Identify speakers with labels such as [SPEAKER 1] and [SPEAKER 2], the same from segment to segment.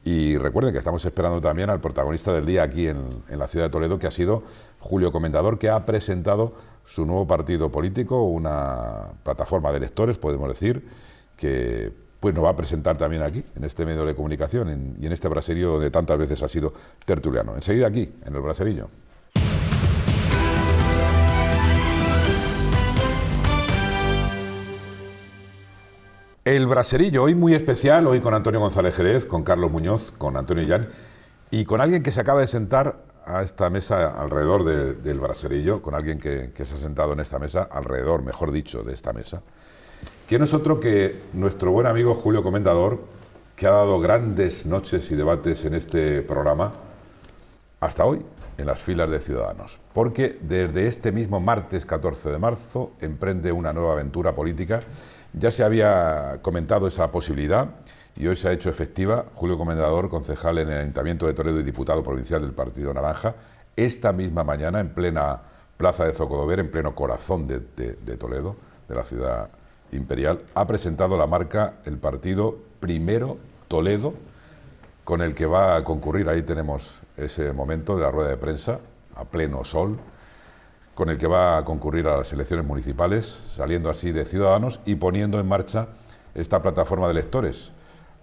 [SPEAKER 1] Y recuerden que estamos esperando también al protagonista del día aquí en la ciudad de Toledo, que ha sido Julio Comendador, que ha presentado su nuevo partido político, una plataforma de electores, podemos decir, que pues nos va a presentar también aquí, en este medio de comunicación y en este braserillo donde tantas veces ha sido tertuliano. Enseguida aquí, en el braserillo. El braserillo, hoy muy especial, hoy con Antonio González Jerez, con Carlos Muñoz, con Antonio Illán y con alguien que se acaba de sentar a esta mesa alrededor del braserillo, con alguien que se ha sentado en esta mesa, alrededor, mejor dicho, de esta mesa, que no es otro que nuestro buen amigo Julio Comendador, que ha dado grandes noches y debates en este programa hasta hoy, en las filas de Ciudadanos, porque desde este mismo martes 14 de marzo emprende una nueva aventura política. Ya se había comentado esa posibilidad y hoy se ha hecho efectiva. Julio Comendador, concejal en el Ayuntamiento de Toledo y diputado provincial del Partido Naranja, esta misma mañana en plena plaza de Zocodover, en pleno corazón de Toledo, de la ciudad imperial, ha presentado la marca, el partido Primero Toledo, con el que va a concurrir. Ahí tenemos ese momento de la rueda de prensa, a pleno sol, con el que va a concurrir a las elecciones municipales, saliendo así de Ciudadanos y poniendo en marcha esta plataforma de electores.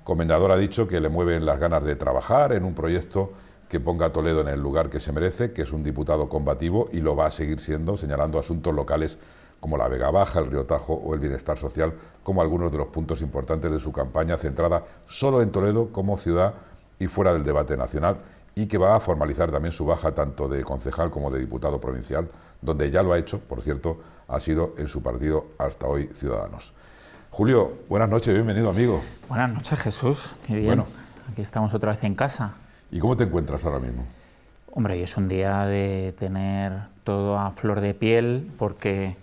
[SPEAKER 1] Comendador ha dicho que le mueven las ganas de trabajar en un proyecto que ponga a Toledo en el lugar que se merece, que es un diputado combativo, y lo va a seguir siendo, señalando asuntos locales como la Vega Baja, el Río Tajo o el bienestar social, como algunos de los puntos importantes de su campaña, centrada solo en Toledo como ciudad y fuera del debate nacional, y que va a formalizar también su baja tanto de concejal como de diputado provincial, donde ya lo ha hecho, por cierto, ha sido en su partido hasta hoy, Ciudadanos. Julio, buenas noches, bienvenido, amigo.
[SPEAKER 2] Buenas noches, Jesús, qué bien. Bueno, aquí estamos otra vez en casa.
[SPEAKER 1] ¿Y cómo te encuentras ahora mismo?
[SPEAKER 2] Hombre, es un día de tener todo a flor de piel, porque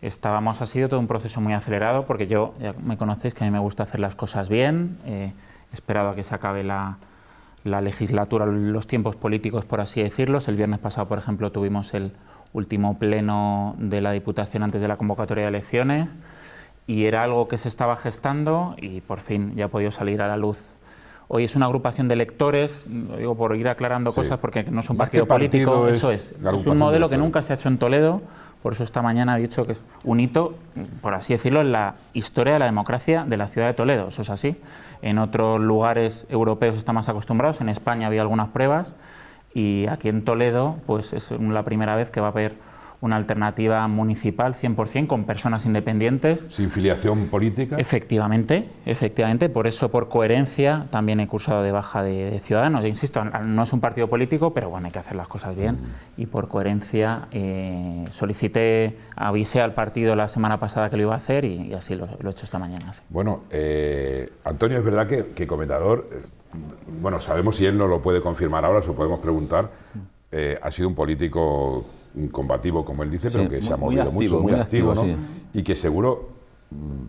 [SPEAKER 2] ha sido todo un proceso muy acelerado, porque yo, ya me conocéis, que a mí me gusta hacer las cosas bien, he esperado a que se acabe la legislatura, los tiempos políticos, por así decirlos. El viernes pasado, por ejemplo, tuvimos el último pleno de la Diputación antes de la convocatoria de elecciones y era algo que se estaba gestando y por fin ya ha podido salir a la luz. Hoy es una agrupación de electores, lo digo por ir aclarando cosas, porque no es un partido político, eso es un modelo que nunca se ha hecho en Toledo. Por eso esta mañana he dicho que es un hito, por así decirlo, en la historia de la democracia de la ciudad de Toledo. Eso es así. En otros lugares europeos están más acostumbrados. En España había algunas pruebas y aquí en Toledo pues es la primera vez que va a haber una alternativa municipal 100% con personas independientes.
[SPEAKER 1] ¿Sin filiación política?
[SPEAKER 2] Efectivamente. Por eso, por coherencia, también he cursado de baja de Ciudadanos. Insisto, no es un partido político, pero bueno, hay que hacer las cosas bien. Y por coherencia avisé al partido la semana pasada que lo iba a hacer y así lo he hecho esta mañana. Sí.
[SPEAKER 1] Bueno, Antonio, es verdad que Comendador, bueno, sabemos si él no lo puede confirmar ahora, se lo podemos preguntar, ha sido un político combativo, como él dice, pero que se ha movido mucho, muy activo, ¿no? Sí. Y que seguro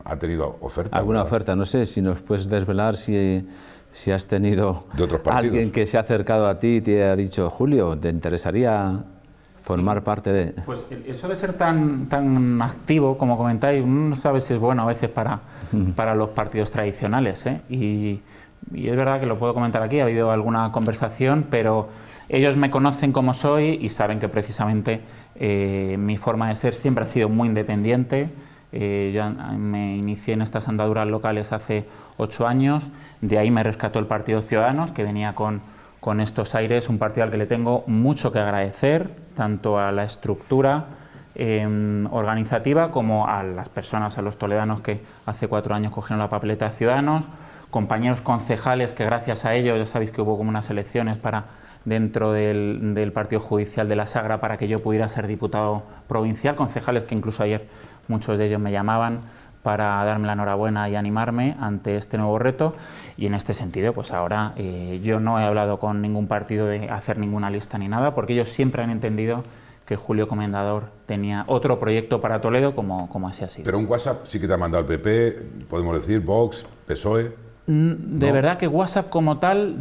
[SPEAKER 1] ha tenido oferta.
[SPEAKER 3] Alguna oferta, no sé si nos puedes desvelar si has tenido
[SPEAKER 1] de otros partidos,
[SPEAKER 3] alguien que se ha acercado a ti y te ha dicho, Julio, ¿te interesaría formar parte de...?
[SPEAKER 2] Pues eso de ser tan activo, como comentáis, uno no sabe si es bueno a veces para los partidos tradicionales, ¿eh? Y es verdad que lo puedo comentar aquí, ha habido alguna conversación, pero ellos me conocen como soy y saben que precisamente mi forma de ser siempre ha sido muy independiente. Yo me inicié en estas andaduras locales hace 8 años, de ahí me rescató el Partido Ciudadanos, que venía con estos aires, un partido al que le tengo mucho que agradecer, tanto a la estructura organizativa como a las personas, a los toledanos que hace 4 años cogieron la papeleta de Ciudadanos, compañeros concejales que gracias a ellos, ya sabéis que hubo como unas elecciones dentro del Partido Judicial de la Sagra para que yo pudiera ser diputado provincial, concejales que incluso ayer muchos de ellos me llamaban para darme la enhorabuena y animarme ante este nuevo reto, y en este sentido pues ahora yo no he hablado con ningún partido de hacer ninguna lista ni nada, porque ellos siempre han entendido que Julio Comendador tenía otro proyecto para Toledo como así ha sido.
[SPEAKER 1] Pero un WhatsApp sí que te ha mandado el PP, podemos decir, Vox, PSOE...
[SPEAKER 2] De verdad que WhatsApp como tal,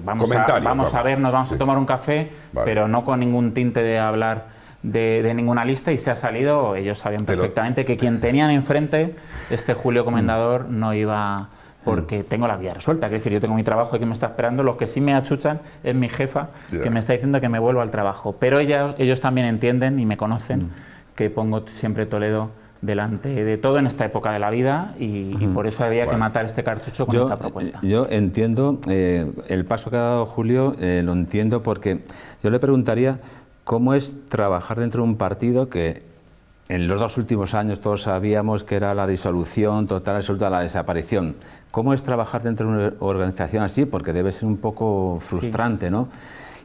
[SPEAKER 2] vamos a vernos, vamos a tomar un café, pero no con ningún tinte de hablar de ninguna lista, y se ha salido, ellos sabían perfectamente que quien tenían enfrente, este Julio Comendador, no iba porque tengo la vida resuelta. Es decir, yo tengo mi trabajo y que me está esperando. Los que sí me achuchan es mi jefa, que me está diciendo que me vuelvo al trabajo. Pero ellos también entienden y me conocen que pongo siempre Toledo delante de todo en esta época de la vida y por eso había que matar este cartucho con esta propuesta.
[SPEAKER 3] Yo entiendo el paso que ha dado Julio, lo entiendo porque yo le preguntaría cómo es trabajar dentro de un partido que en los 2 últimos años todos sabíamos que era la disolución total, absoluta, la desaparición. ¿Cómo es trabajar dentro de una organización así? Porque debe ser un poco frustrante, ¿no?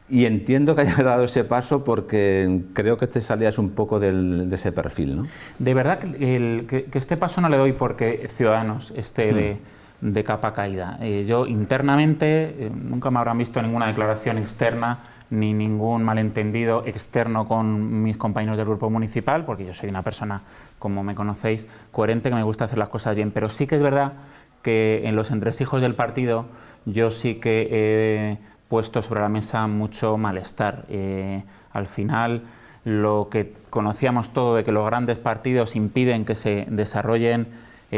[SPEAKER 3] Y entiendo que hayas dado ese paso porque creo que te salías un poco de ese perfil, ¿no?
[SPEAKER 2] De verdad que este paso no le doy porque Ciudadanos esté de capa caída. Yo internamente nunca me habrán visto ninguna declaración externa ni ningún malentendido externo con mis compañeros del grupo municipal, porque yo soy una persona, como me conocéis, coherente, que me gusta hacer las cosas bien. Pero sí que es verdad que en los entresijos del partido yo sí que he puesto sobre la mesa mucho malestar. Al final, lo que conocíamos todo de que los grandes partidos impiden que se desarrollen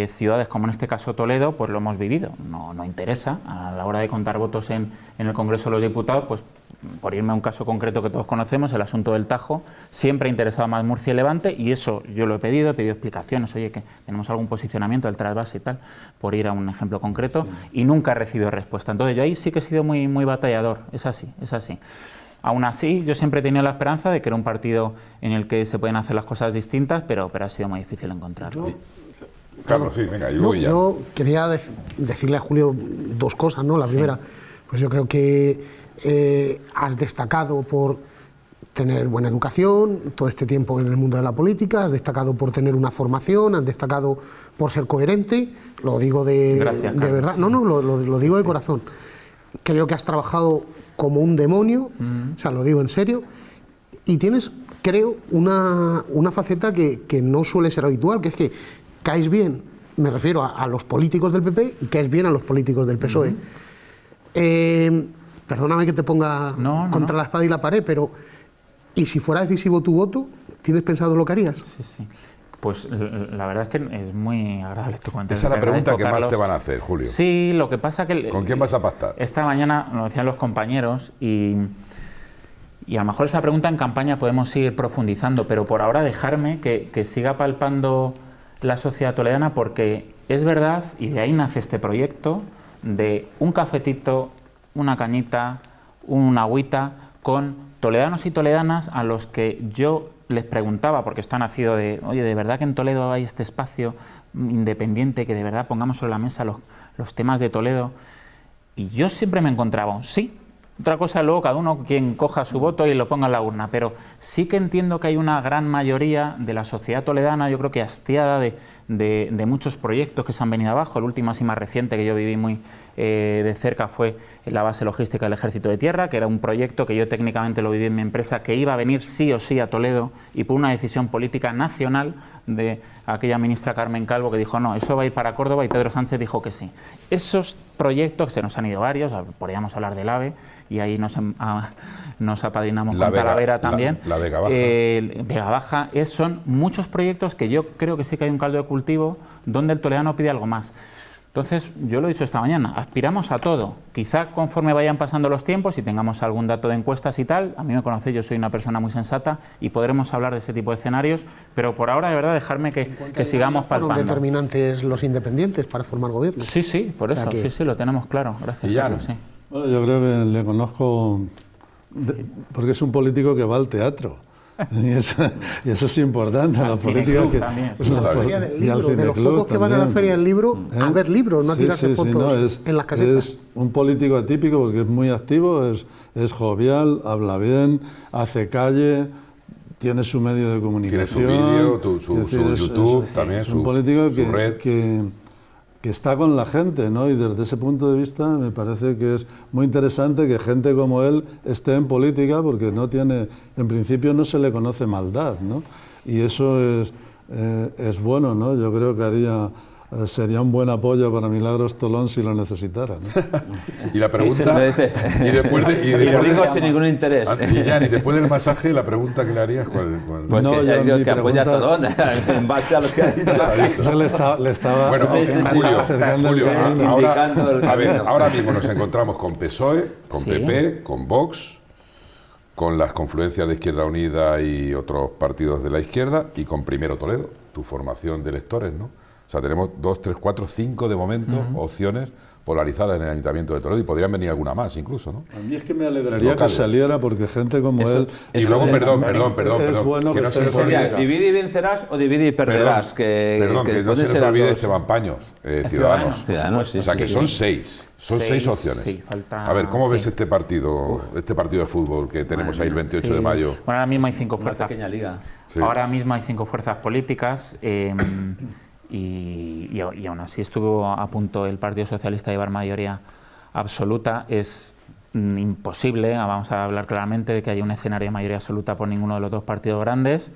[SPEAKER 2] ciudades como en este caso Toledo, pues lo hemos vivido. No interesa. A la hora de contar votos en el Congreso de los Diputados, pues por irme a un caso concreto que todos conocemos, el asunto del Tajo, siempre ha interesado más Murcia y Levante, y eso yo lo he pedido explicaciones, oye, que tenemos algún posicionamiento del trasvase y tal, por ir a un ejemplo concreto, y nunca he recibido respuesta. Entonces yo ahí sí que he sido muy batallador, es así. Aún así, yo siempre he tenido la esperanza de que era un partido en el que se pueden hacer las cosas distintas, pero ha sido muy difícil encontrarlo.
[SPEAKER 1] Carlos, sí, venga, y luego ya.
[SPEAKER 4] Yo quería decirle a Julio 2 cosas, ¿no? La primera, pues yo creo que has destacado por tener buena educación, todo este tiempo en el mundo de la política, has destacado por tener una formación, has destacado por ser coherente, lo digo de verdad, lo digo de corazón. Creo que has trabajado como un demonio, o sea, lo digo en serio, y tienes, creo, una faceta que no suele ser habitual, que es que caes bien, me refiero a los políticos del PP, y caes bien a los políticos del PSOE. Perdóname que te ponga contra la espada y la pared, pero ¿y si fuera decisivo tu voto? ¿Tienes pensado lo que harías?
[SPEAKER 2] Sí. Pues la verdad es que es muy agradable tu comentario.
[SPEAKER 1] Esa es la pregunta que más te van a hacer, Julio.
[SPEAKER 2] Sí, lo que pasa que...
[SPEAKER 1] ¿Con quién vas a pactar?
[SPEAKER 2] Esta mañana lo decían los compañeros y a lo mejor esa pregunta en campaña podemos seguir profundizando, pero por ahora dejarme que siga palpando la sociedad toledana, porque es verdad, y de ahí nace este proyecto, de un cafetito, una cañita, una agüita, con toledanos y toledanas a los que yo les preguntaba, porque esto ha nacido de, oye, ¿de verdad que en Toledo hay este espacio independiente, que de verdad pongamos sobre la mesa los temas de Toledo? Y yo siempre me encontraba, sí. Otra cosa luego cada uno quien coja su voto y lo ponga en la urna, pero sí que entiendo que hay una gran mayoría de la sociedad toledana, yo creo que hastiada de muchos proyectos que se han venido abajo. El último así más reciente que yo viví muy de cerca fue la base logística del Ejército de Tierra, que era un proyecto que yo técnicamente lo viví en mi empresa, que iba a venir sí o sí a Toledo, y por una decisión política nacional de aquella ministra Carmen Calvo, que dijo no, eso va a ir para Córdoba, y Pedro Sánchez dijo que sí. Esos proyectos, que se nos han ido varios, podríamos hablar del AVE, y ahí nos apadrinamos con Talavera también.
[SPEAKER 1] La Vega Baja.
[SPEAKER 2] Vega Baja, son muchos proyectos que yo creo que sí que hay un caldo de cultivo donde el toledano pide algo más. Entonces, yo lo he dicho esta mañana, aspiramos a todo. Quizá conforme vayan pasando los tiempos y tengamos algún dato de encuestas y tal, a mí me conocéis, yo soy una persona muy sensata y podremos hablar de ese tipo de escenarios, pero por ahora, de verdad, dejarme que sigamos palpando.
[SPEAKER 4] ¿Fueron determinantes los independientes para formar gobierno?
[SPEAKER 2] Sí, por eso, sí, lo tenemos claro. Gracias, Carlos, sí.
[SPEAKER 5] Bueno, yo creo que le conozco porque es un político que va al teatro. Y eso es importante. La política que,
[SPEAKER 4] la Feria del Libro, de los pocos que van a la Feria del Libro a ver libros, no a tirarse fotos en las casetas.
[SPEAKER 5] Es un político atípico porque es muy activo, es jovial, habla bien, hace calle, tiene su medio de comunicación.
[SPEAKER 1] Tiene su vídeo, su YouTube, también
[SPEAKER 5] es un político
[SPEAKER 1] su red.
[SPEAKER 5] Que está con la gente, ¿no? Y desde ese punto de vista me parece que es muy interesante que gente como él esté en política, porque no tiene, en principio no se le conoce maldad, ¿no? Y eso es bueno, ¿no? Yo creo que sería un buen apoyo para Milagros Tolón si lo necesitara, ¿no?
[SPEAKER 1] Y la pregunta... y después
[SPEAKER 3] y lo digo sin ningún interés.
[SPEAKER 1] Y después del masaje, la pregunta que le harías, ¿cuál?
[SPEAKER 3] Pues no,
[SPEAKER 5] yo
[SPEAKER 3] digo que
[SPEAKER 5] pregunta...
[SPEAKER 3] apoya a Tolón, en base a lo que ha dicho.
[SPEAKER 5] Yo le estaba
[SPEAKER 1] bueno, Julio,
[SPEAKER 3] indicando el
[SPEAKER 1] a ver,
[SPEAKER 3] camino.
[SPEAKER 1] ahora mismo nos encontramos con PSOE, con
[SPEAKER 2] Sí.
[SPEAKER 1] PP, con Vox, con las confluencias de Izquierda Unida y otros partidos de la izquierda, y con Primero Toledo, tu formación de electores, ¿no? O sea, tenemos 2, 3, 4, 5 de momento opciones polarizadas en el Ayuntamiento de Toledo, y podrían venir alguna más incluso, ¿no?
[SPEAKER 5] A mí es que me alegraría
[SPEAKER 1] Locales.
[SPEAKER 5] que saliera, porque gente como él...
[SPEAKER 1] Y luego, perdón,
[SPEAKER 5] es bueno
[SPEAKER 1] que
[SPEAKER 5] que
[SPEAKER 1] no se
[SPEAKER 5] esté
[SPEAKER 1] nos
[SPEAKER 5] en
[SPEAKER 1] olvide...
[SPEAKER 5] política.
[SPEAKER 3] Divide y vencerás o divide y perderás.
[SPEAKER 1] Perdón, que no se nos olvide Esteban Paños, Ciudadanos.
[SPEAKER 3] Ciudadanos, sí,
[SPEAKER 1] O sea, que
[SPEAKER 3] sí,
[SPEAKER 1] son
[SPEAKER 3] sí.
[SPEAKER 1] 6. Son 6
[SPEAKER 2] Seis,
[SPEAKER 1] opciones.
[SPEAKER 2] sí, falta-
[SPEAKER 1] A ver, ¿cómo ves
[SPEAKER 2] sí.
[SPEAKER 1] este partido de fútbol que tenemos ahí el 28 de
[SPEAKER 2] Sí.
[SPEAKER 1] mayo?
[SPEAKER 2] Bueno, ahora mismo hay 5
[SPEAKER 3] Una
[SPEAKER 2] fuerzas.
[SPEAKER 3] pequeña liga.
[SPEAKER 1] Sí.
[SPEAKER 2] Ahora mismo hay 5 fuerzas políticas y aún así estuvo a punto el Partido Socialista de llevar mayoría absoluta. Es imposible, vamos a hablar claramente, de que haya un escenario de mayoría absoluta por ninguno de los dos partidos grandes.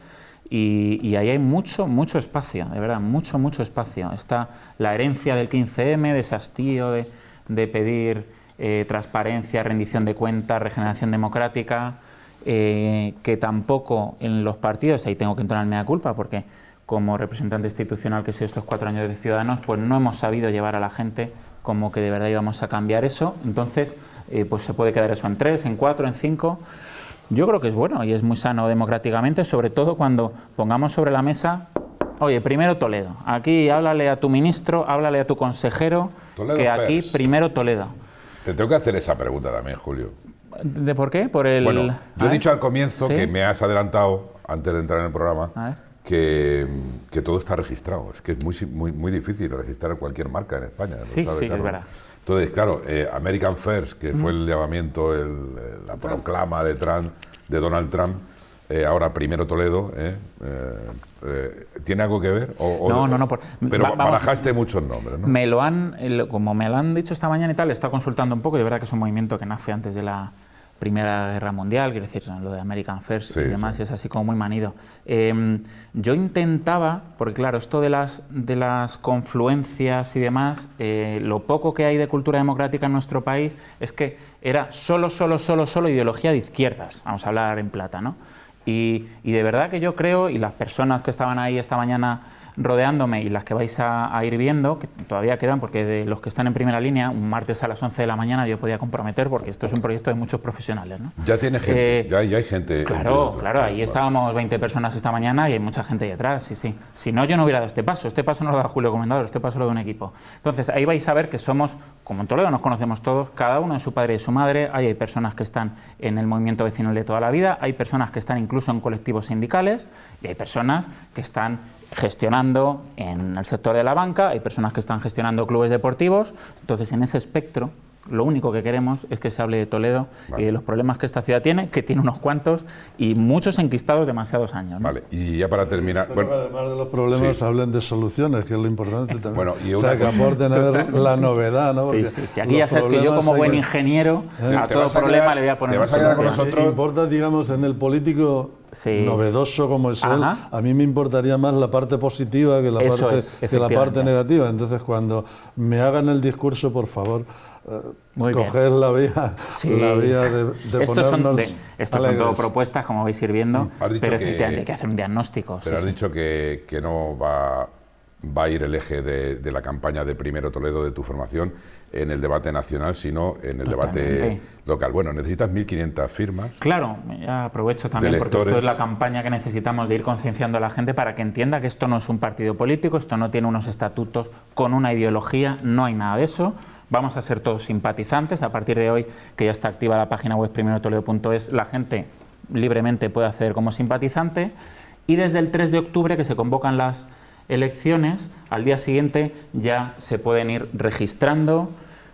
[SPEAKER 2] Y ahí hay mucho espacio, de verdad, mucho espacio. Está la herencia del 15M, de ese hastío de pedir transparencia, rendición de cuentas, regeneración democrática, que tampoco en los partidos, ahí tengo que entonar mea culpa, porque como representante institucional que he sido estos 4 años de Ciudadanos, pues no hemos sabido llevar a la gente como que de verdad íbamos a cambiar eso. Entonces, pues se puede quedar eso en 3, en 4, en 5... Yo creo que es bueno y es muy sano democráticamente, sobre todo cuando pongamos sobre la mesa, oye, primero Toledo, aquí háblale a tu ministro, háblale a tu consejero,
[SPEAKER 1] Toledo
[SPEAKER 2] que aquí
[SPEAKER 1] first.
[SPEAKER 2] primero Toledo.
[SPEAKER 1] Te tengo que hacer esa pregunta también, Julio.
[SPEAKER 2] ¿De por qué? Por el...
[SPEAKER 1] Bueno, yo he
[SPEAKER 2] A
[SPEAKER 1] dicho
[SPEAKER 2] ver.
[SPEAKER 1] al comienzo
[SPEAKER 2] ¿Sí?
[SPEAKER 1] que me has adelantado, antes de entrar en el programa,
[SPEAKER 2] A ver.
[SPEAKER 1] que todo está registrado. Es que es muy difícil registrar cualquier marca en España. ¿lo
[SPEAKER 2] Sí,
[SPEAKER 1] sabes,
[SPEAKER 2] sí, es
[SPEAKER 1] Carlos?
[SPEAKER 2] verdad.
[SPEAKER 1] Entonces, claro, American First, que fue el llamamiento, la proclama de Donald Trump, ahora primero Toledo, ¿tiene algo que ver?
[SPEAKER 2] No.
[SPEAKER 1] Pero
[SPEAKER 2] vamos,
[SPEAKER 1] barajaste muchos nombres, ¿no?
[SPEAKER 2] Me lo han, como me lo han dicho esta mañana y tal, he estado consultando un poco y es verdad que es un movimiento que nace antes de la Primera Guerra Mundial, quiero decir, lo de American First
[SPEAKER 1] Sí,
[SPEAKER 2] y demás,
[SPEAKER 1] sí.
[SPEAKER 2] es así como muy manido. Yo intentaba, porque claro, esto de las confluencias y demás, lo poco que hay de cultura democrática en nuestro país es que era solo ideología de izquierdas, vamos a hablar en plata, ¿no? Y de verdad que yo creo, y las personas que estaban ahí esta mañana rodeándome y las que vais a ir viendo, que todavía quedan, porque de los que están en primera línea, un martes a las 11 de la mañana yo podía comprometer, porque esto es un proyecto de muchos profesionales, ¿no?
[SPEAKER 1] Ya tiene gente, ya hay gente.
[SPEAKER 2] Claro, ahí estábamos 20 personas esta mañana y hay mucha gente detrás, sí. Si no, yo no hubiera dado este paso no lo da Julio Comendador, este paso lo da un equipo. Entonces, ahí vais a ver que somos, como en Toledo nos conocemos todos, cada uno de su padre y su madre, hay personas que están en el movimiento vecinal de toda la vida, hay personas que están incluso en colectivos sindicales y hay personas que están gestionando en el sector de la banca, hay personas que están gestionando clubes deportivos. Entonces, en ese espectro, lo único que queremos es que se hable de Toledo y de los problemas que esta ciudad tiene, que tiene unos cuantos y muchos enquistados demasiados años, ¿no?
[SPEAKER 1] Vale, y ya para terminar...
[SPEAKER 5] Pero además de los problemas,
[SPEAKER 1] sí.
[SPEAKER 5] hablen de soluciones, que es lo importante también.
[SPEAKER 1] Bueno, y
[SPEAKER 5] o sea,
[SPEAKER 1] una
[SPEAKER 5] que
[SPEAKER 1] cosa-
[SPEAKER 5] aporten a ver la novedad, ¿no?
[SPEAKER 2] Sí.
[SPEAKER 5] Porque
[SPEAKER 2] Aquí ya
[SPEAKER 5] los
[SPEAKER 2] sabes que yo
[SPEAKER 5] problemas
[SPEAKER 2] como
[SPEAKER 5] hay
[SPEAKER 2] buen
[SPEAKER 5] que-
[SPEAKER 2] ingeniero a
[SPEAKER 1] Te
[SPEAKER 2] todo
[SPEAKER 1] vas a
[SPEAKER 2] problema
[SPEAKER 1] quedar-
[SPEAKER 2] le voy a poner
[SPEAKER 1] te vas
[SPEAKER 2] una
[SPEAKER 1] a quedar con
[SPEAKER 2] solución.
[SPEAKER 1] nosotros.
[SPEAKER 5] Importa, digamos, en el político
[SPEAKER 2] Sí.
[SPEAKER 5] novedoso como es él,
[SPEAKER 2] Ajá.
[SPEAKER 5] a mí me importaría más la parte positiva que la
[SPEAKER 2] Eso
[SPEAKER 5] parte,
[SPEAKER 2] es,
[SPEAKER 5] que la parte
[SPEAKER 2] efectivamente.
[SPEAKER 5] negativa. Entonces, cuando me hagan el discurso, por favor,
[SPEAKER 2] Muy bien.
[SPEAKER 5] coger la vía,
[SPEAKER 2] Sí.
[SPEAKER 5] de
[SPEAKER 2] Estos
[SPEAKER 5] ponernos
[SPEAKER 2] son todo
[SPEAKER 5] alegres.
[SPEAKER 2] propuestas, como vais a ir viendo,
[SPEAKER 1] Has dicho
[SPEAKER 2] pero
[SPEAKER 1] que-
[SPEAKER 2] efectivamente hay que hacer un diagnóstico.
[SPEAKER 1] Pero
[SPEAKER 2] sí,
[SPEAKER 1] has
[SPEAKER 2] sí.
[SPEAKER 1] dicho que no va a ir el eje de la campaña de Primero Toledo de tu formación en el debate nacional, sino en el debate
[SPEAKER 2] Totalmente.
[SPEAKER 1] local. Bueno, necesitas 1.500 firmas.
[SPEAKER 2] Claro, ya aprovecho también
[SPEAKER 1] De
[SPEAKER 2] porque esto
[SPEAKER 1] lectores.
[SPEAKER 2] es la campaña que necesitamos de ir concienciando a la gente para que entienda que esto no es un partido político, esto no tiene unos estatutos con una ideología, no hay nada de eso. Vamos a ser todos simpatizantes. A partir de hoy, que ya está activa la página web primerotoledo.es, la gente libremente puede acceder como simpatizante. Y desde el 3 de octubre, que se convocan las elecciones, al día siguiente ya se pueden ir registrando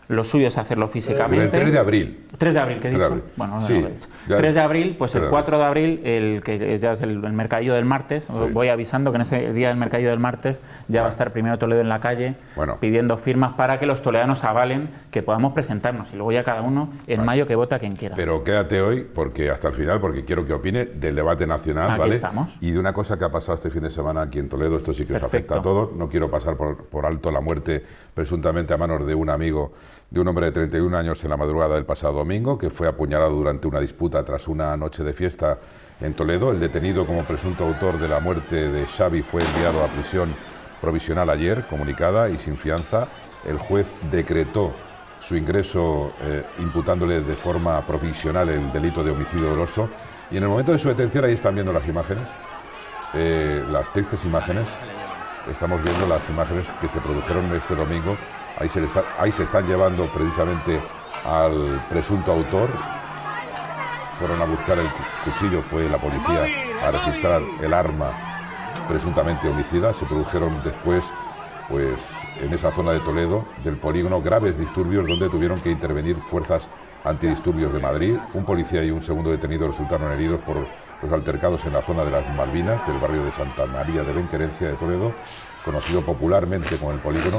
[SPEAKER 2] Lo suyo es hacerlo físicamente.
[SPEAKER 1] El 3 de abril.
[SPEAKER 2] 3 de abril, ¿qué he
[SPEAKER 1] 3 de
[SPEAKER 2] dicho?
[SPEAKER 1] abril.
[SPEAKER 2] Bueno, no
[SPEAKER 1] Sí,
[SPEAKER 2] lo he dicho.
[SPEAKER 1] ya-
[SPEAKER 2] 3 de abril, pues
[SPEAKER 1] 3 de
[SPEAKER 2] el 4 de abril, el que ya es el mercadillo del martes, os voy avisando que en ese día del mercadillo del martes ya va a estar primero Toledo en la calle
[SPEAKER 1] Bueno.
[SPEAKER 2] pidiendo firmas para que los toledanos avalen que podamos presentarnos y luego ya cada uno en mayo que vota quien quiera.
[SPEAKER 1] Pero quédate hoy porque hasta el final, porque quiero que opine del debate nacional,
[SPEAKER 2] Aquí
[SPEAKER 1] ¿vale?
[SPEAKER 2] estamos.
[SPEAKER 1] Y de una cosa que ha pasado este fin de semana aquí en Toledo, esto sí que os
[SPEAKER 2] Perfecto.
[SPEAKER 1] afecta a todos. No quiero pasar por alto la muerte presuntamente a manos de un amigo, de un hombre de 31 años en la madrugada del pasado domingo, que fue apuñalado durante una disputa tras una noche de fiesta en Toledo. El detenido como presunto autor de la muerte de Xavi fue enviado a prisión provisional ayer, comunicada y sin fianza. El juez decretó su ingreso imputándole de forma provisional el delito de homicidio doloso. Y en el momento de su detención, ahí están viendo las imágenes, las tristes imágenes. Estamos viendo las imágenes que se produjeron este domingo. Ahí se están llevando precisamente al presunto autor. Fueron a buscar el cuchillo, fue la policía a registrar el arma presuntamente homicida. Se produjeron después, pues, en esa zona de Toledo, del polígono, graves disturbios donde tuvieron que intervenir fuerzas antidisturbios de Madrid. Un policía y un segundo detenido resultaron heridos por los altercados en la zona de las Malvinas, del barrio de Santa María de Benquerencia de Toledo, conocido popularmente como el polígono.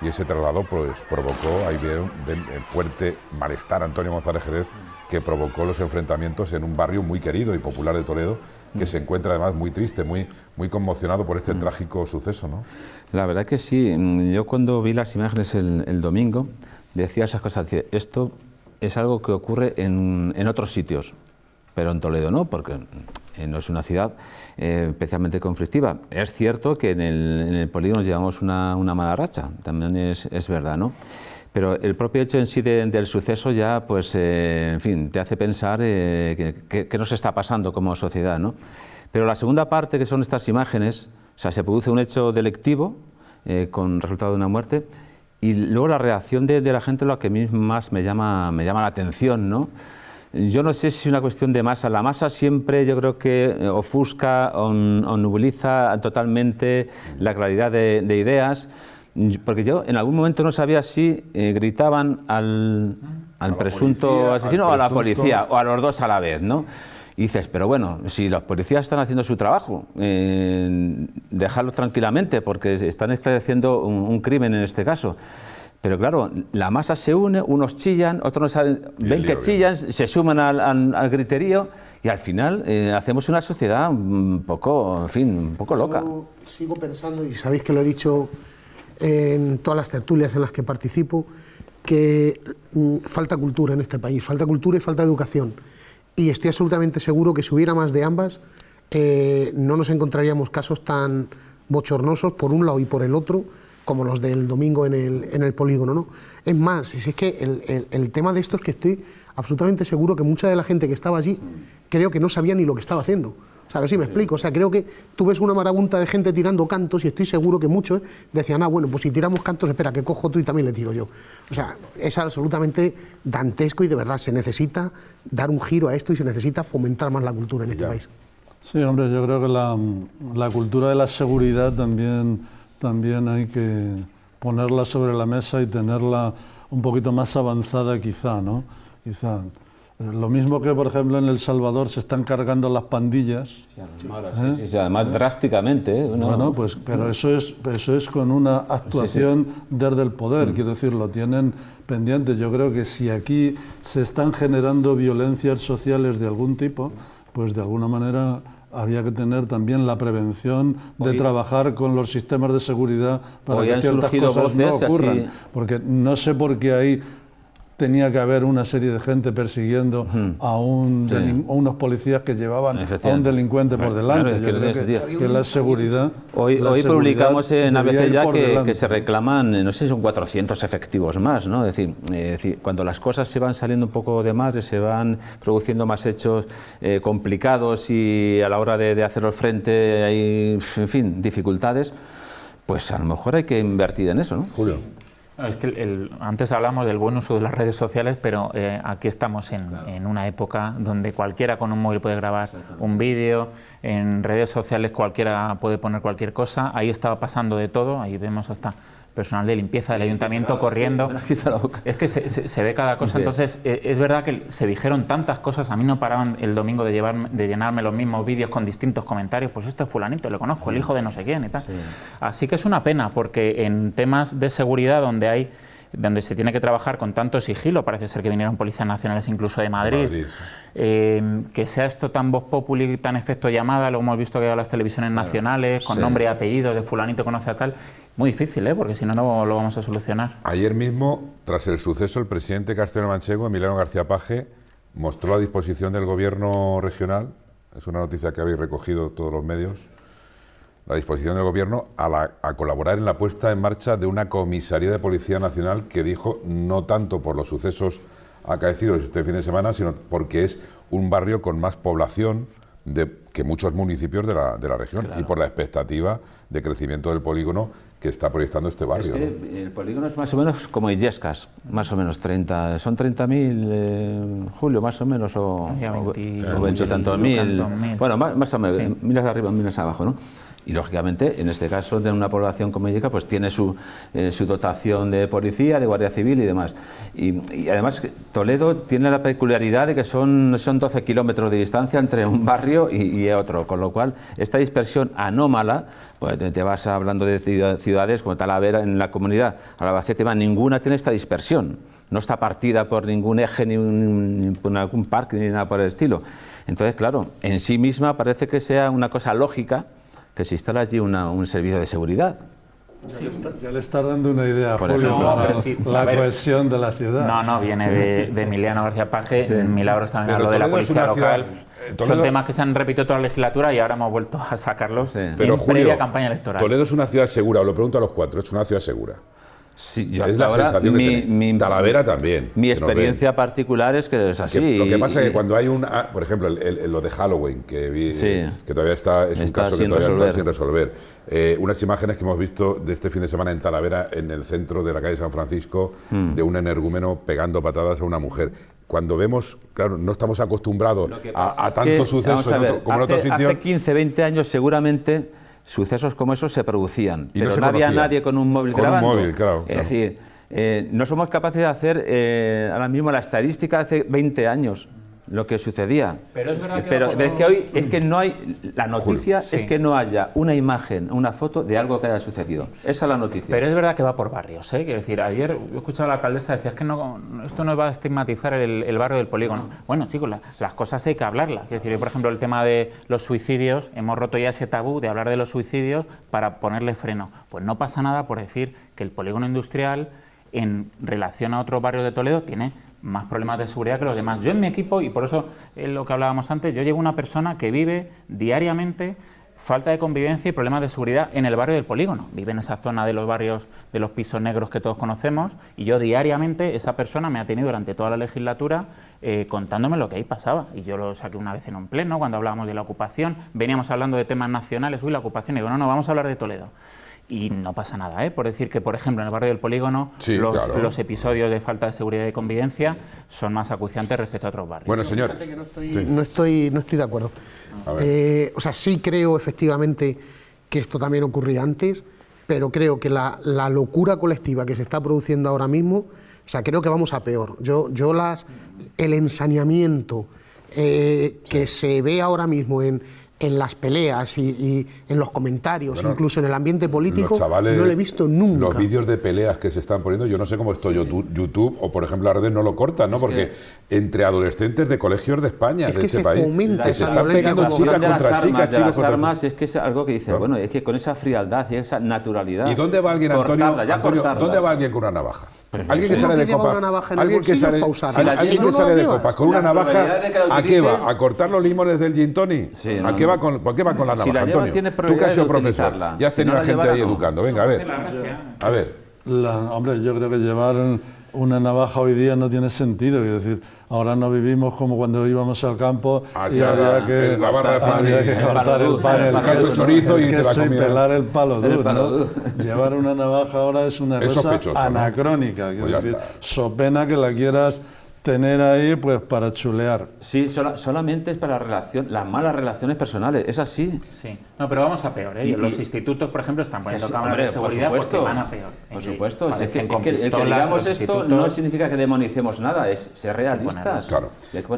[SPEAKER 1] Y ese traslado pues provocó, ahí ven el fuerte malestar Antonio González Jerez, que provocó los enfrentamientos en un barrio muy querido y popular de Toledo, que se encuentra además muy triste, muy conmocionado por este trágico suceso, ¿no?
[SPEAKER 3] La verdad que sí. Yo cuando vi las imágenes el domingo decía esas cosas. Decía, esto es algo que ocurre en otros sitios, pero en Toledo no, porque no es una ciudad especialmente conflictiva. Es cierto que en el polígono llevamos una mala racha, también es verdad, ¿no? Pero el propio hecho en sí del suceso ya, pues, en fin, te hace pensar qué nos está pasando como sociedad, ¿no? Pero la segunda parte, que son estas imágenes, o sea, se produce un hecho delictivo con resultado de una muerte, y luego la reacción de la gente es lo que a mí más me llama la atención, ¿no? Yo no sé si es una cuestión de masa. La masa siempre yo creo que ofusca o nubiliza totalmente la claridad de ideas, porque yo en algún momento no sabía si gritaban al presunto
[SPEAKER 1] policía,
[SPEAKER 3] asesino
[SPEAKER 1] al
[SPEAKER 3] o a la
[SPEAKER 1] presunto...
[SPEAKER 3] policía, o a los dos a la vez, ¿no? Y dices, pero bueno, si los policías están haciendo su trabajo, dejarlos tranquilamente, porque están esclareciendo un crimen en este caso. Pero claro, la masa se une, unos chillan, otros no saben, ven que chillan, se suman al griterío y al final hacemos una sociedad un poco, en fin, un poco loca.
[SPEAKER 4] Yo sigo pensando, y sabéis que lo he dicho en todas las tertulias en las que participo, que falta cultura en este país, falta cultura y falta educación. Y estoy absolutamente seguro que si hubiera más de ambas, no nos encontraríamos casos tan bochornosos por un lado y por el otro, como los del domingo en el polígono, ¿no? Es más, es que el tema de esto es que estoy absolutamente seguro que mucha de la gente que estaba allí creo que no sabía ni lo que estaba haciendo. O sea, a ver si me explico. O sea, creo que tú ves una marabunta de gente tirando cantos y estoy seguro que muchos decían, bueno, pues si tiramos cantos, espera, que cojo otro y también le tiro yo. O sea, es absolutamente dantesco y de verdad se necesita dar un giro a esto y se necesita fomentar más la cultura en este país.
[SPEAKER 5] Sí, hombre, yo creo que la cultura de la seguridad también hay que ponerla sobre la mesa y tenerla un poquito más avanzada quizá, ¿no? Quizá. Lo mismo que, por ejemplo, en El Salvador se están cargando las pandillas.
[SPEAKER 3] Sí, además drásticamente.
[SPEAKER 5] Bueno, pues, pero eso es con una actuación desde el poder, quiero decir, lo tienen pendiente. Yo creo que si aquí se están generando violencias sociales de algún tipo, pues de alguna manera había que tener también la prevención de trabajar con los sistemas de seguridad para que ciertas cosas no ocurran. Así... Porque no sé por qué ahí tenía que haber una serie de gente persiguiendo a unos policías que llevaban a un delincuente por delante. Yo creo que la seguridad...
[SPEAKER 3] Hoy publicamos en ABC ya que se reclaman, no sé si son 400 efectivos más, ¿no? Es decir, cuando las cosas se van saliendo un poco de madre, se van produciendo más hechos complicados y a la hora de hacerlos frente hay, en fin, dificultades, pues a lo mejor hay que invertir en eso, ¿no?
[SPEAKER 1] Julio.
[SPEAKER 2] Es que antes hablamos del buen uso de las redes sociales, pero aquí estamos en una época donde cualquiera con un móvil puede grabar un vídeo, en redes sociales cualquiera puede poner cualquier cosa, ahí estaba pasando de todo, ahí vemos hasta personal de limpieza del ayuntamiento corriendo. Es que se ve cada cosa. Entonces, es verdad que se dijeron tantas cosas. A mí no paraban el domingo de llenarme los mismos vídeos con distintos comentarios. Pues este fulanito, lo conozco, el hijo de no sé quién y tal. Sí. Así que es una pena, porque en temas de seguridad donde se tiene que trabajar con tanto sigilo, parece ser que vinieron policías nacionales incluso de Madrid. Que sea esto tan voz populi, tan efecto llamada, lo hemos visto que a las televisiones nacionales, con nombre y apellido de fulanito conoce a tal, muy difícil, porque si no, no lo vamos a solucionar.
[SPEAKER 1] Ayer mismo, tras el suceso, el presidente castellano-manchego, Emiliano García Paje, mostró a disposición del gobierno regional, es una noticia que habéis recogido todos los medios, la disposición del gobierno a colaborar en la puesta en marcha de una comisaría de Policía Nacional que dijo no tanto por los sucesos acaecidos este fin de semana, sino porque es un barrio con más población que muchos municipios de la región, claro, y por la expectativa de crecimiento del polígono que está proyectando este barrio.
[SPEAKER 3] Es que el polígono es más o menos como Illescas, más o menos 30, son 30.000, Julio, más o menos, o 20 y tantos mil, bueno, más o menos, sí. Miras arriba, miras abajo, ¿no? Y lógicamente, en este caso, de una población como Illescas, pues tiene su dotación de policía, de guardia civil y demás. Y además, Toledo tiene la peculiaridad de que son 12 kilómetros de distancia entre un barrio y otro, con lo cual, esta dispersión anómala, pues te vas hablando de ciudades como Talavera en la comunidad, Albacete, ninguna tiene esta dispersión. No está partida por ningún eje, ni por algún parque, ni nada por el estilo. Entonces, claro, en sí misma parece que sea una cosa lógica que se instala allí un servicio de seguridad.
[SPEAKER 5] Sí. Ya le estás dando una idea,
[SPEAKER 3] por
[SPEAKER 5] Julio,
[SPEAKER 3] ejemplo,
[SPEAKER 5] sí, la cohesión de la ciudad.
[SPEAKER 2] No, viene de Emiliano García Paje, sí. Milagros también habló de la policía local. Son temas que se han repetido toda la legislatura y ahora hemos vuelto a sacarlos en previa campaña electoral.
[SPEAKER 1] Toledo es una ciudad segura, os lo pregunto a los cuatro, es una ciudad segura.
[SPEAKER 3] Sí, yo
[SPEAKER 1] es la sensación que Talavera también.
[SPEAKER 3] Mi experiencia particular es que es así.
[SPEAKER 1] Lo que pasa es que cuando hay por ejemplo, lo de Halloween, que vi, que todavía es un caso que todavía está sin resolver. Unas imágenes que hemos visto de este fin de semana en Talavera, en el centro de la calle San Francisco, de un energúmeno pegando patadas a una mujer. Cuando vemos, claro, no estamos acostumbrados a tantos sucesos como en otros sitios.
[SPEAKER 3] Hace 15, 20 años seguramente sucesos como esos se producían, pero no había nadie con un móvil grabando.
[SPEAKER 1] Un móvil, claro.
[SPEAKER 3] Es decir, no somos capaces de hacer ahora mismo la estadística de hace 20 años, lo que sucedía.
[SPEAKER 2] Pero es verdad
[SPEAKER 3] que hoy es que no hay, la noticia es que no haya una imagen, una foto de algo que haya sucedido. Esa es la noticia.
[SPEAKER 2] Pero es verdad que va por barrios, ¿eh? Quiero decir, ayer he escuchado a la alcaldesa decía, es que esto no va a estigmatizar el barrio del polígono. Bueno, chicos, las cosas hay que hablarlas. Quiero decir, por ejemplo, el tema de los suicidios, hemos roto ya ese tabú de hablar de los suicidios para ponerle freno. Pues no pasa nada por decir que el polígono industrial, en relación a otros barrios de Toledo, tiene más problemas de seguridad que los demás. Yo en mi equipo, y por eso es lo que hablábamos antes, yo llevo una persona que vive diariamente falta de convivencia y problemas de seguridad en el barrio del polígono. Vive en esa zona de los barrios, de los pisos negros que todos conocemos, y yo diariamente, esa persona me ha tenido durante toda la legislatura contándome lo que ahí pasaba. Y yo lo saqué una vez en un pleno, cuando hablábamos de la ocupación, veníamos hablando de temas nacionales, la ocupación, y digo, no, vamos a hablar de Toledo. Y no pasa nada, por decir que, por ejemplo, en el barrio del polígono los episodios de falta de seguridad y convivencia son más acuciantes respecto a otros barrios.
[SPEAKER 1] Bueno, señor.
[SPEAKER 4] Fíjate que no estoy de acuerdo. O sea, sí creo efectivamente que esto también ocurría antes, pero creo que la locura colectiva que se está produciendo ahora mismo, o sea, creo que vamos a peor. El ensañamiento que se ve ahora mismo en las peleas y en los comentarios, incluso en el ambiente político, chavales, no lo he visto nunca.
[SPEAKER 1] Los vídeos de peleas que se están poniendo, yo no sé cómo esto YouTube o, por ejemplo, las redes no lo cortan, ¿no? Porque entre adolescentes de colegios de España, de este país,
[SPEAKER 4] fomenta
[SPEAKER 1] se están pegando chicas contra chicas,
[SPEAKER 3] de las armas, es que es algo que dice, bueno, es que con esa frialdad y esa naturalidad.
[SPEAKER 1] ¿Y dónde va alguien, Antonio? ¿Dónde va alguien con una navaja? Alguien que sale de copas, alguien que sale de copas con una navaja, ¿a qué va? ¿A cortar los limones del gin tonic? ¿A qué va con la navaja, Antonio? Tú que has sido profesor, ya has tenido gente ahí educando. Venga, a ver.
[SPEAKER 5] Hombre, yo creo que llevar una navaja hoy día no tiene sentido. Es decir, ahora no vivimos como cuando íbamos al campo y había que cortar el pan, el chorizo y pelar el palo duro. Llevar una navaja ahora es una cosa anacrónica. Es decir, so pena que la quieras tener ahí pues para chulear.
[SPEAKER 3] Sí, solamente es para las malas relaciones personales, es así.
[SPEAKER 2] Sí, no, pero vamos a peor, ¿eh? Los institutos, por ejemplo, están poniendo cámaras de seguridad porque van a peor.
[SPEAKER 3] Por supuesto, es que el que
[SPEAKER 2] pistolas,
[SPEAKER 3] digamos esto no significa que demonicemos nada, es ser realistas.
[SPEAKER 1] Claro.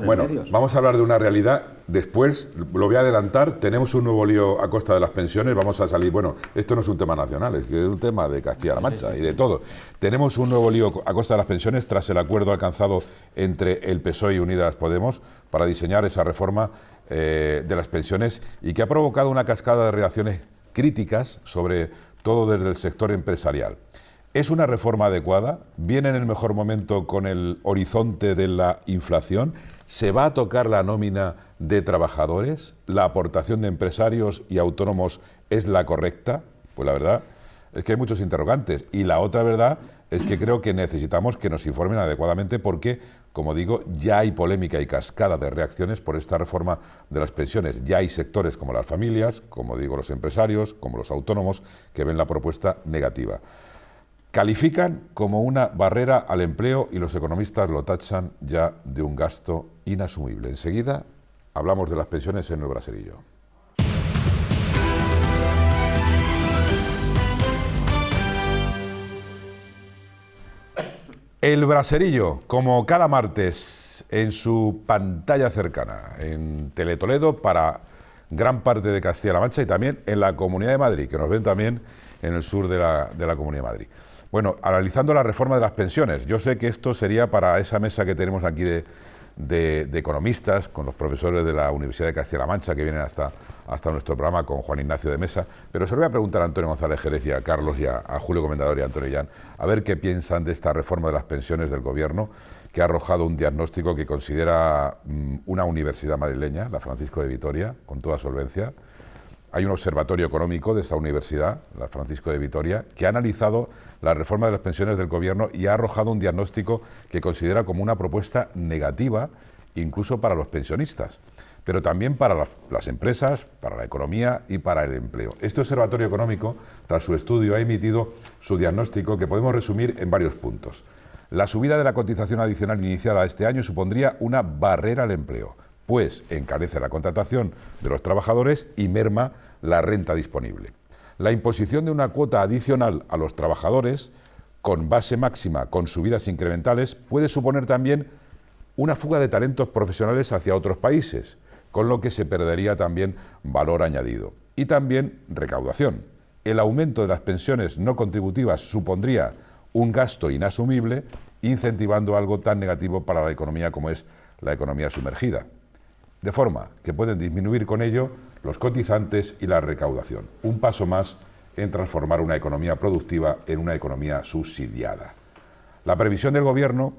[SPEAKER 1] Bueno, vamos a hablar de una realidad. Después, lo voy a adelantar, tenemos un nuevo lío a costa de las pensiones, vamos a salir, bueno, esto no es un tema nacional, es que es un tema de Castilla-La Mancha y de todo. Tenemos un nuevo lío a costa de las pensiones tras el acuerdo alcanzado entre el PSOE y Unidas Podemos para diseñar esa reforma de las pensiones y que ha provocado una cascada de reacciones críticas, sobre todo desde el sector empresarial. ¿Es una reforma adecuada? ¿Viene en el mejor momento con el horizonte de la inflación? ¿Se va a tocar la nómina de trabajadores? ¿La aportación de empresarios y autónomos es la correcta? Pues la verdad es que hay muchos interrogantes. Y la otra verdad es que creo que necesitamos que nos informen adecuadamente porque, como digo, ya hay polémica y cascada de reacciones por esta reforma de las pensiones. Ya hay sectores como las familias, como digo, los empresarios, como los autónomos, que ven la propuesta negativa. Califican como una barrera al empleo y los economistas lo tachan ya de un gasto inasumible. Enseguida hablamos de las pensiones en el Braserillo. El Braserillo, como cada martes, en su pantalla cercana, en Teletoledo para gran parte de Castilla-La Mancha y también en la Comunidad de Madrid, que nos ven también en el sur de la Comunidad de Madrid. Bueno, analizando la reforma de las pensiones, yo sé que esto sería para esa mesa que tenemos aquí de economistas, con los profesores de la Universidad de Castilla-La Mancha, que vienen hasta nuestro programa con Juan Ignacio de Mesa, pero se lo voy a preguntar a Antonio González Jerez y a Carlos y a Julio Comendador y a Antonio Illán, a ver qué piensan de esta reforma de las pensiones del Gobierno, que ha arrojado un diagnóstico que considera una universidad madrileña, la Francisco de Vitoria, con toda solvencia. Hay un observatorio económico de esa universidad, la Francisco de Vitoria, que ha analizado la reforma de las pensiones del Gobierno y ha arrojado un diagnóstico que considera como una propuesta negativa, incluso para los pensionistas, pero también para las empresas, para la economía y para el empleo. Este observatorio económico, tras su estudio, ha emitido su diagnóstico que podemos resumir en varios puntos. La subida de la cotización adicional iniciada este año supondría una barrera al empleo, pues encarece la contratación de los trabajadores y merma la renta disponible. La imposición de una cuota adicional a los trabajadores, con base máxima, con subidas incrementales, puede suponer también una fuga de talentos profesionales hacia otros países, con lo que se perdería también valor añadido. Y también recaudación. El aumento de las pensiones no contributivas supondría un gasto inasumible, incentivando algo tan negativo para la economía como es la economía sumergida, de forma que pueden disminuir con ello los cotizantes y la recaudación. Un paso más en transformar una economía productiva en una economía subsidiada. La previsión del Gobierno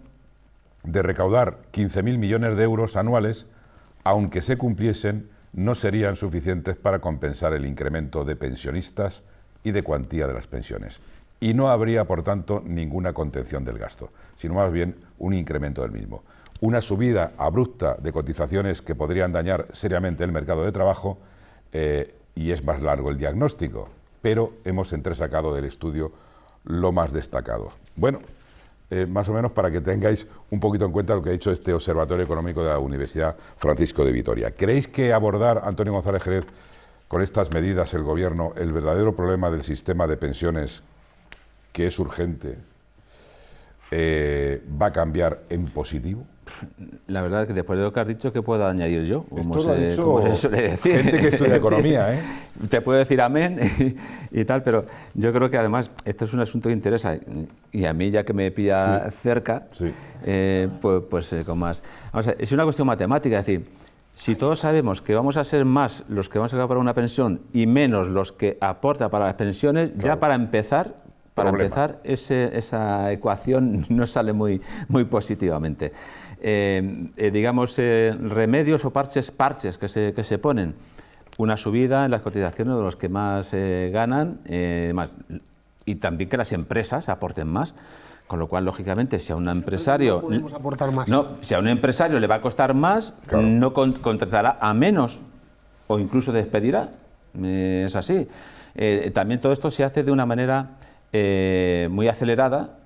[SPEAKER 1] de recaudar 15.000 millones de euros anuales, aunque se cumpliesen, no serían suficientes para compensar el incremento de pensionistas y de cuantía de las pensiones. Y no habría, por tanto, ninguna contención del gasto, sino más bien un incremento del mismo. Una subida abrupta de cotizaciones que podrían dañar seriamente el mercado de trabajo y es más largo el diagnóstico, pero hemos entresacado del estudio lo más destacado. Bueno, más o menos para que tengáis un poquito en cuenta lo que ha dicho este Observatorio Económico de la Universidad Francisco de Vitoria. ¿Creéis que abordar, Antonio González Jerez, con estas medidas el Gobierno, el verdadero problema del sistema de pensiones, que es urgente, va a cambiar en positivo?
[SPEAKER 3] La verdad es que después de lo que has dicho, ¿qué puedo añadir yo?
[SPEAKER 1] Esto lo ha dicho gente que estudia economía, ¿eh?
[SPEAKER 3] Te puedo decir amén y tal, pero yo creo que además esto es un asunto que interesa y a mí, ya que me pilla cerca, pues con más... Vamos a ver, es una cuestión matemática, es decir, si todos sabemos que vamos a ser más los que vamos a sacar para una pensión y menos los que aporta para las pensiones, claro, ya para empezar, esa ecuación no sale muy positivamente. Digamos, remedios o parches que se ponen. Una subida en las cotizaciones de los que más ganan, y también que las empresas aporten más. Con lo cual, lógicamente, si a un empresario...
[SPEAKER 4] No podemos aportar más.
[SPEAKER 3] No, si a un empresario le va a costar más, claro, no contratará a menos o incluso despedirá. Es así. También todo esto se hace de una manera muy acelerada,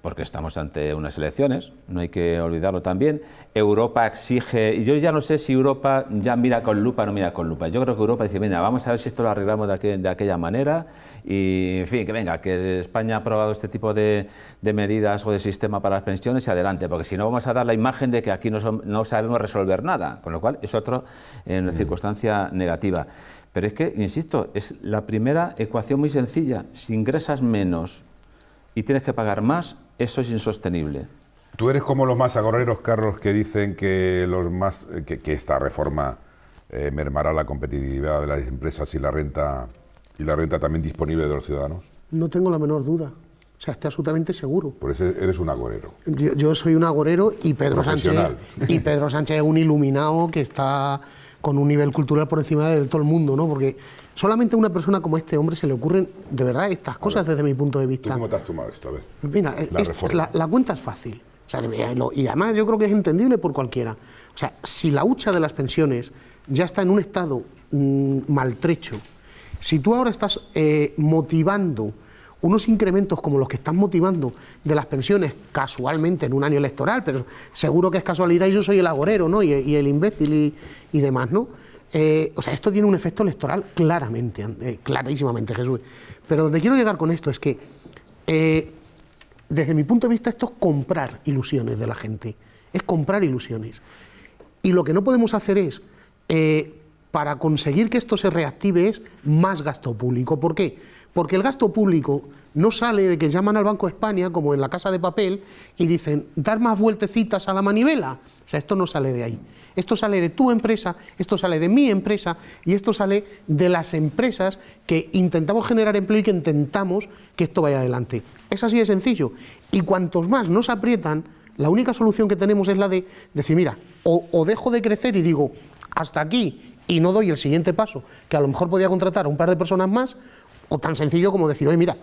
[SPEAKER 3] porque estamos ante unas elecciones, no hay que olvidarlo también. Europa exige, y yo ya no sé si Europa ya mira con lupa o no mira con lupa. Yo creo que Europa dice, venga, vamos a ver si esto lo arreglamos de aquella manera, y en fin, que venga, que España ha aprobado este tipo de medidas o de sistema para las pensiones y adelante, porque si no vamos a dar la imagen de que aquí no sabemos resolver nada, con lo cual es otra circunstancia negativa. Pero es que, insisto, es la primera ecuación muy sencilla. Si ingresas menos y tienes que pagar más, eso es insostenible.
[SPEAKER 1] Tú eres como los más agoreros, Carlos, que dicen que esta reforma mermará la competitividad de las empresas y la renta también disponible de los ciudadanos.
[SPEAKER 4] No tengo la menor duda. O sea, estoy absolutamente seguro.
[SPEAKER 1] Por eso eres un agorero.
[SPEAKER 4] Yo soy un agorero y Pedro
[SPEAKER 1] Profesional.
[SPEAKER 4] Sánchez es un iluminado que está con un nivel cultural por encima de todo el mundo, ¿no? Porque solamente a una persona como este hombre se le ocurren de verdad estas cosas desde mi punto de vista.
[SPEAKER 1] ¿Tú cómo te has tomado esto? A ver.
[SPEAKER 4] Mira, la cuenta es fácil. O sea, y además yo creo que es entendible por cualquiera. O sea, si la hucha de las pensiones ya está en un estado maltrecho, si tú ahora estás motivando unos incrementos como los que están motivando de las pensiones casualmente en un año electoral, pero seguro que es casualidad y yo soy el agorero, ¿no? y el imbécil y demás, ¿no? O sea, esto tiene un efecto electoral clarísimamente, Jesús. Pero donde quiero llegar con esto es que, desde mi punto de vista, esto es comprar ilusiones de la gente, es comprar ilusiones. Y lo que no podemos hacer es, para conseguir que esto se reactive, es más gasto público. ¿Por qué? Porque el gasto público no sale de que llaman al Banco de España, como en La Casa de Papel, y dicen, dar más vueltecitas a la manivela. O sea, esto no sale de ahí. Esto sale de tu empresa, esto sale de mi empresa, y esto sale de las empresas que intentamos generar empleo y que intentamos que esto vaya adelante. Es así de sencillo. Y cuantos más nos aprietan, la única solución que tenemos es la de decir, mira, o dejo de crecer y digo, hasta aquí, y no doy el siguiente paso, que a lo mejor podría contratar a un par de personas más, o tan sencillo como decir, oye, mira,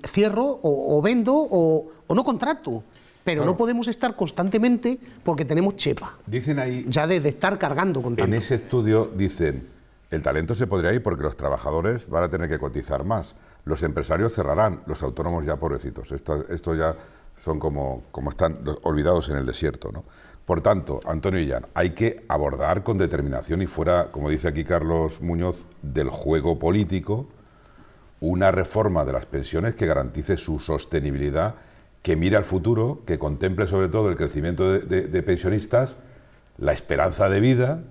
[SPEAKER 4] cierro o vendo o no contrato. Pero claro, no podemos estar constantemente porque tenemos chepa.
[SPEAKER 1] Dicen ahí,
[SPEAKER 4] ya de estar cargando con tanto.
[SPEAKER 1] En ese estudio dicen, el talento se podría ir porque los trabajadores van a tener que cotizar más, los empresarios cerrarán, los autónomos ya pobrecitos. Esto ya son como están olvidados en el desierto, ¿no? Por tanto, Antonio Illán, hay que abordar con determinación y fuera, como dice aquí Carlos Muñoz, del juego político, una reforma de las pensiones que garantice su sostenibilidad, que mire al futuro, que contemple sobre todo el crecimiento de pensionistas, la esperanza de vida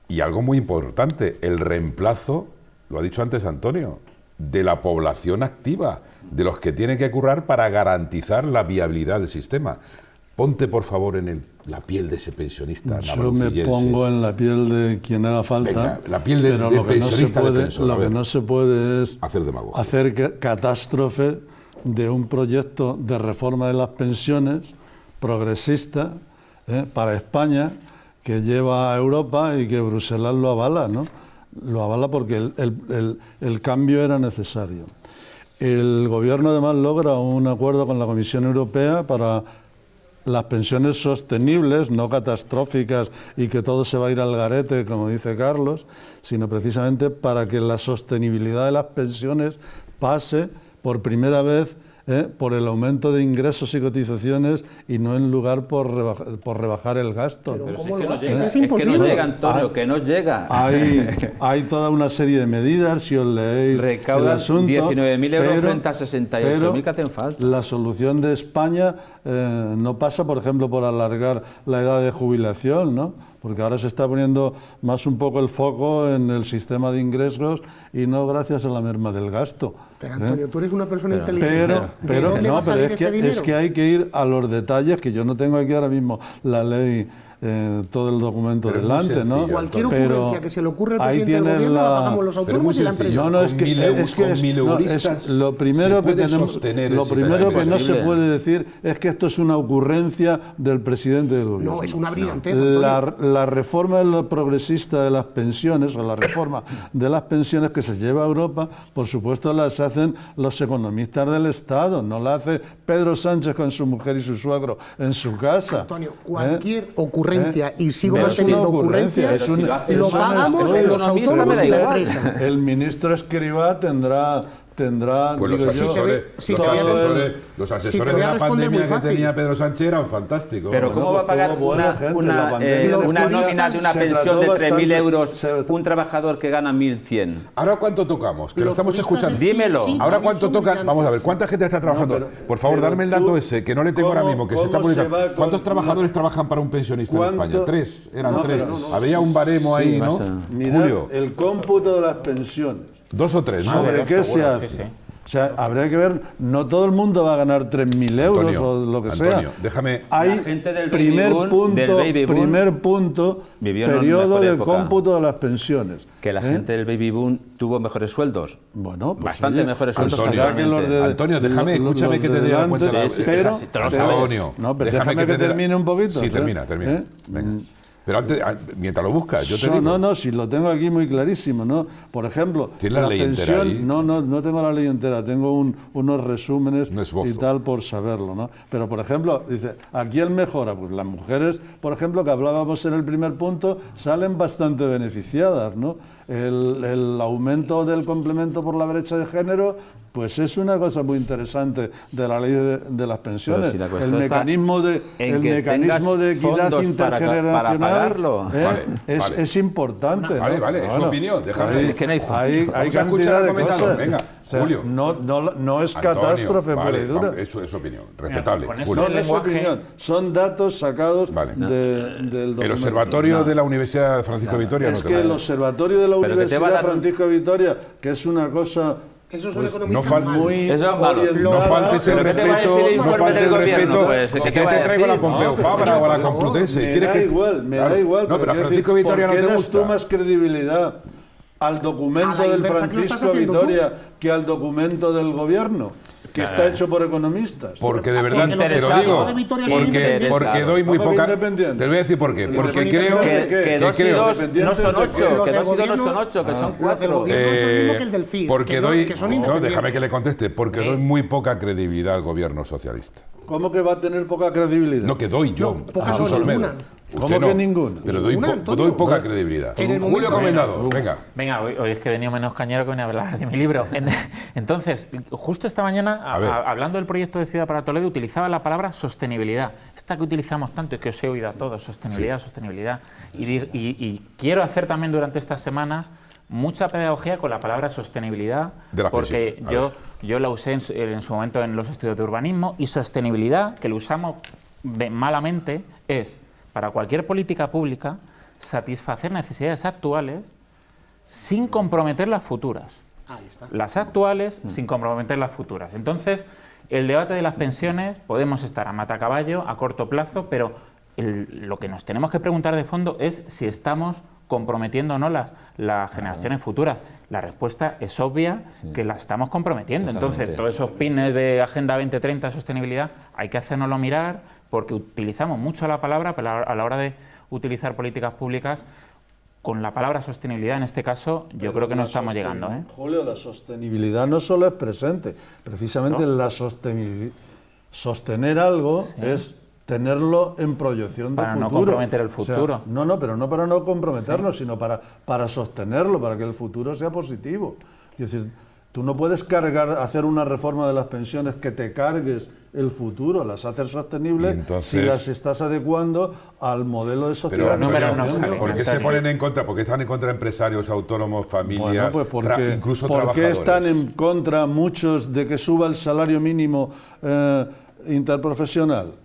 [SPEAKER 1] y algo muy importante, el reemplazo, lo ha dicho antes Antonio, de la población activa, de los que tienen que currar para garantizar la viabilidad del sistema. Ponte, por favor, en la piel de ese pensionista.
[SPEAKER 5] Yo me pongo en la piel de quien haga falta.
[SPEAKER 1] Venga, la piel de pensionista defensor.
[SPEAKER 5] Lo que no se puede es
[SPEAKER 1] hacer
[SPEAKER 5] catástrofe de un proyecto de reforma de las pensiones progresista para España, que lleva a Europa y que Bruselas lo avala, ¿no? Lo avala porque el cambio era necesario. El gobierno además logra un acuerdo con la Comisión Europea para las pensiones sostenibles, no catastróficas y que todo se va a ir al garete, como dice Carlos, sino precisamente para que la sostenibilidad de las pensiones pase por primera vez por el aumento de ingresos y cotizaciones y no en lugar por rebajar el gasto.
[SPEAKER 3] Pero es que no llega, es que no llega, Antonio, que no llega.
[SPEAKER 5] Hay toda una serie de medidas, si os leéis el asunto.
[SPEAKER 3] 19.000 euros frente a 68.000 que hacen falta.
[SPEAKER 5] La solución de España no pasa, por ejemplo, por alargar la edad de jubilación, ¿no? Porque ahora se está poniendo más un poco el foco en el sistema de ingresos y no gracias a la merma del gasto.
[SPEAKER 4] Pero Antonio, tú eres una persona inteligente.
[SPEAKER 5] Pero es que hay que ir a los detalles, que yo no tengo aquí ahora mismo la ley, todo el documento delante, ¿no?
[SPEAKER 4] Cualquier ocurrencia que se le ocurre al presidente del gobierno la pagamos los autónomos y la empresa.
[SPEAKER 5] No, es lo primero que tenemos, lo primero que no se puede decir es que esto es una ocurrencia del presidente del gobierno.
[SPEAKER 4] No, es una brillantez.
[SPEAKER 5] La reforma progresista de las pensiones, o la reforma de las pensiones que se lleva a Europa, por supuesto las hacen los economistas del Estado, no la hace Pedro Sánchez con su mujer y su suegro en su casa.
[SPEAKER 4] Antonio, cualquier ocurrencia y sigo manteniendo ocurrencias, lo pagamos en los autónomos y la empresa.
[SPEAKER 5] El ministro Escrivá tendrá tendrá,
[SPEAKER 1] Pues
[SPEAKER 5] digo
[SPEAKER 1] los
[SPEAKER 5] yo,
[SPEAKER 1] asesores de la pandemia que tenía Pedro Sánchez eran fantásticos.
[SPEAKER 3] Pero ¿cómo va a pagar una nómina de una pensión de 3.000 euros un trabajador que gana 1.100?
[SPEAKER 1] ¿Ahora cuánto tocamos? Que lo estamos escuchando.
[SPEAKER 3] Dímelo.
[SPEAKER 1] ¿Ahora cuánto tocan? Vamos a ver, ¿cuánta gente está trabajando? Por favor, darme el dato ese, que no le tengo ahora mismo, que se está publicando. ¿Cuántos trabajadores trabajan para un pensionista en España? 3, eran 3. Había un baremo ahí, ¿no?
[SPEAKER 5] Mirad el cómputo de las pensiones.
[SPEAKER 1] 2 o 3, ¿no?
[SPEAKER 5] ¿Sobre qué se hace?
[SPEAKER 2] Sí.
[SPEAKER 5] O sea, habría que ver, no todo el mundo va a ganar 3.000 euros o lo que sea.
[SPEAKER 1] Déjame.
[SPEAKER 5] Hay
[SPEAKER 3] La gente del
[SPEAKER 5] primer
[SPEAKER 3] baby boom, del baby boom,
[SPEAKER 5] primer punto,
[SPEAKER 3] vivió en una
[SPEAKER 5] periodo
[SPEAKER 3] mejor
[SPEAKER 5] de
[SPEAKER 3] época.
[SPEAKER 5] cómputo de las pensiones.
[SPEAKER 3] Que la gente del baby boom tuvo mejores sueldos.
[SPEAKER 5] Bueno, pues
[SPEAKER 3] bastante
[SPEAKER 5] oye,
[SPEAKER 3] mejores sueldos.
[SPEAKER 1] Antonio, déjame, escúchame que te dé la cuenta.
[SPEAKER 3] Pero
[SPEAKER 1] Antonio,
[SPEAKER 5] no, pero déjame que termine un poquito.
[SPEAKER 1] Sí, termina. Venga. Pero antes, mientras lo buscas, yo te digo.
[SPEAKER 5] No, si lo tengo aquí muy clarísimo, ¿no? Por ejemplo,
[SPEAKER 1] ¿tienes la ley entera ahí?
[SPEAKER 5] No tengo la ley entera, tengo unos resúmenes
[SPEAKER 1] Un esbozo.
[SPEAKER 5] y tal por saberlo, ¿no? Pero, por ejemplo, dice, aquí el mejora, pues las mujeres, por ejemplo, que hablábamos en el primer punto, salen bastante beneficiadas, ¿no? El aumento del complemento por la brecha de género, pues es una cosa muy interesante de la ley de las pensiones.
[SPEAKER 3] Si
[SPEAKER 5] el mecanismo de equidad intergeneracional es importante.
[SPEAKER 1] Vale, es su opinión. Déjame.
[SPEAKER 5] Hay cantidad de cosas.
[SPEAKER 1] Venga,
[SPEAKER 5] o sea,
[SPEAKER 1] Julio.
[SPEAKER 5] No es
[SPEAKER 1] Antonio,
[SPEAKER 5] catástrofe pura y dura.
[SPEAKER 1] Eso es opinión, respetable.
[SPEAKER 2] Con esto
[SPEAKER 1] Julio.
[SPEAKER 5] No es opinión, son datos sacados del documento.
[SPEAKER 1] El observatorio de la Universidad de Francisco de Vitoria
[SPEAKER 5] Es que el observatorio de la Universidad Francisco de Vitoria, que es una cosa...
[SPEAKER 4] Eso son
[SPEAKER 1] no falta
[SPEAKER 5] muy
[SPEAKER 1] no faltes el respeto, no faltes el respeto. ¿Por qué te traigo a la Pompeu Fabra o a la Complutense?
[SPEAKER 5] Me da igual.
[SPEAKER 1] No, pero a Francisco Vitoria no te gusta.
[SPEAKER 5] ¿Por qué das tú más credibilidad al documento del Francisco Vitoria que al documento del gobierno? Que está hecho por economistas.
[SPEAKER 1] Porque de verdad te lo digo, porque doy muy poca. Te voy a decir por qué. Porque creo
[SPEAKER 3] que 2 y 2 no son 8, que 2 y 2 no son 8, que son 4.
[SPEAKER 1] Porque doy, no, déjame que le conteste, porque doy muy poca credibilidad al gobierno socialista.
[SPEAKER 5] ¿Cómo que va a tener poca credibilidad?
[SPEAKER 1] No, que doy yo, Jesús Olmedo.
[SPEAKER 5] ¿Cómo que ninguna?
[SPEAKER 1] Pero doy poca credibilidad. Julio Comendador, venga.
[SPEAKER 2] Venga, hoy es que he venido menos cañero que venía a hablar de mi libro. Entonces, justo esta mañana, hablando del proyecto de Ciudad para Toledo, utilizaba la palabra sostenibilidad. Esta que utilizamos tanto y que os he oído a todos, sostenibilidad, sostenibilidad. Y quiero hacer también durante estas semanas mucha pedagogía con la palabra sostenibilidad, porque yo la usé en su momento en los estudios de urbanismo, y sostenibilidad, que lo usamos malamente, es, para cualquier política pública, satisfacer necesidades actuales sin comprometer las futuras.
[SPEAKER 4] Ahí está.
[SPEAKER 2] Las actuales sin comprometer las futuras. Entonces, el debate de las pensiones, podemos estar a matacaballo, a corto plazo, pero lo que nos tenemos que preguntar de fondo es si estamos comprometiendo o no las generaciones futuras. La respuesta es obvia, que la estamos comprometiendo.
[SPEAKER 3] Totalmente.
[SPEAKER 2] Entonces, todos esos pines de Agenda 2030, sostenibilidad, hay que hacérnoslo mirar, porque utilizamos mucho la palabra, pero a la hora de utilizar políticas públicas, con la palabra sostenibilidad, en este caso, yo creo que no estamos llegando.
[SPEAKER 5] Julio, la sostenibilidad no solo es presente, precisamente la sostenibilidad. Sostener algo es tenerlo en proyección de
[SPEAKER 2] para
[SPEAKER 5] futuro.
[SPEAKER 2] No comprometer el futuro.
[SPEAKER 5] O sea, pero no para no comprometerlo, sino para sostenerlo, para que el futuro sea positivo. Es decir, tú no puedes hacer una reforma de las pensiones que te cargues el futuro, las haces sostenibles si las estás adecuando al modelo de sociedad.
[SPEAKER 1] Pero ¿por qué se ponen en contra? ¿Por qué están en contra empresarios, autónomos, familias, incluso trabajadores?
[SPEAKER 5] ¿Por qué están en contra muchos de que suba el salario mínimo interprofesional?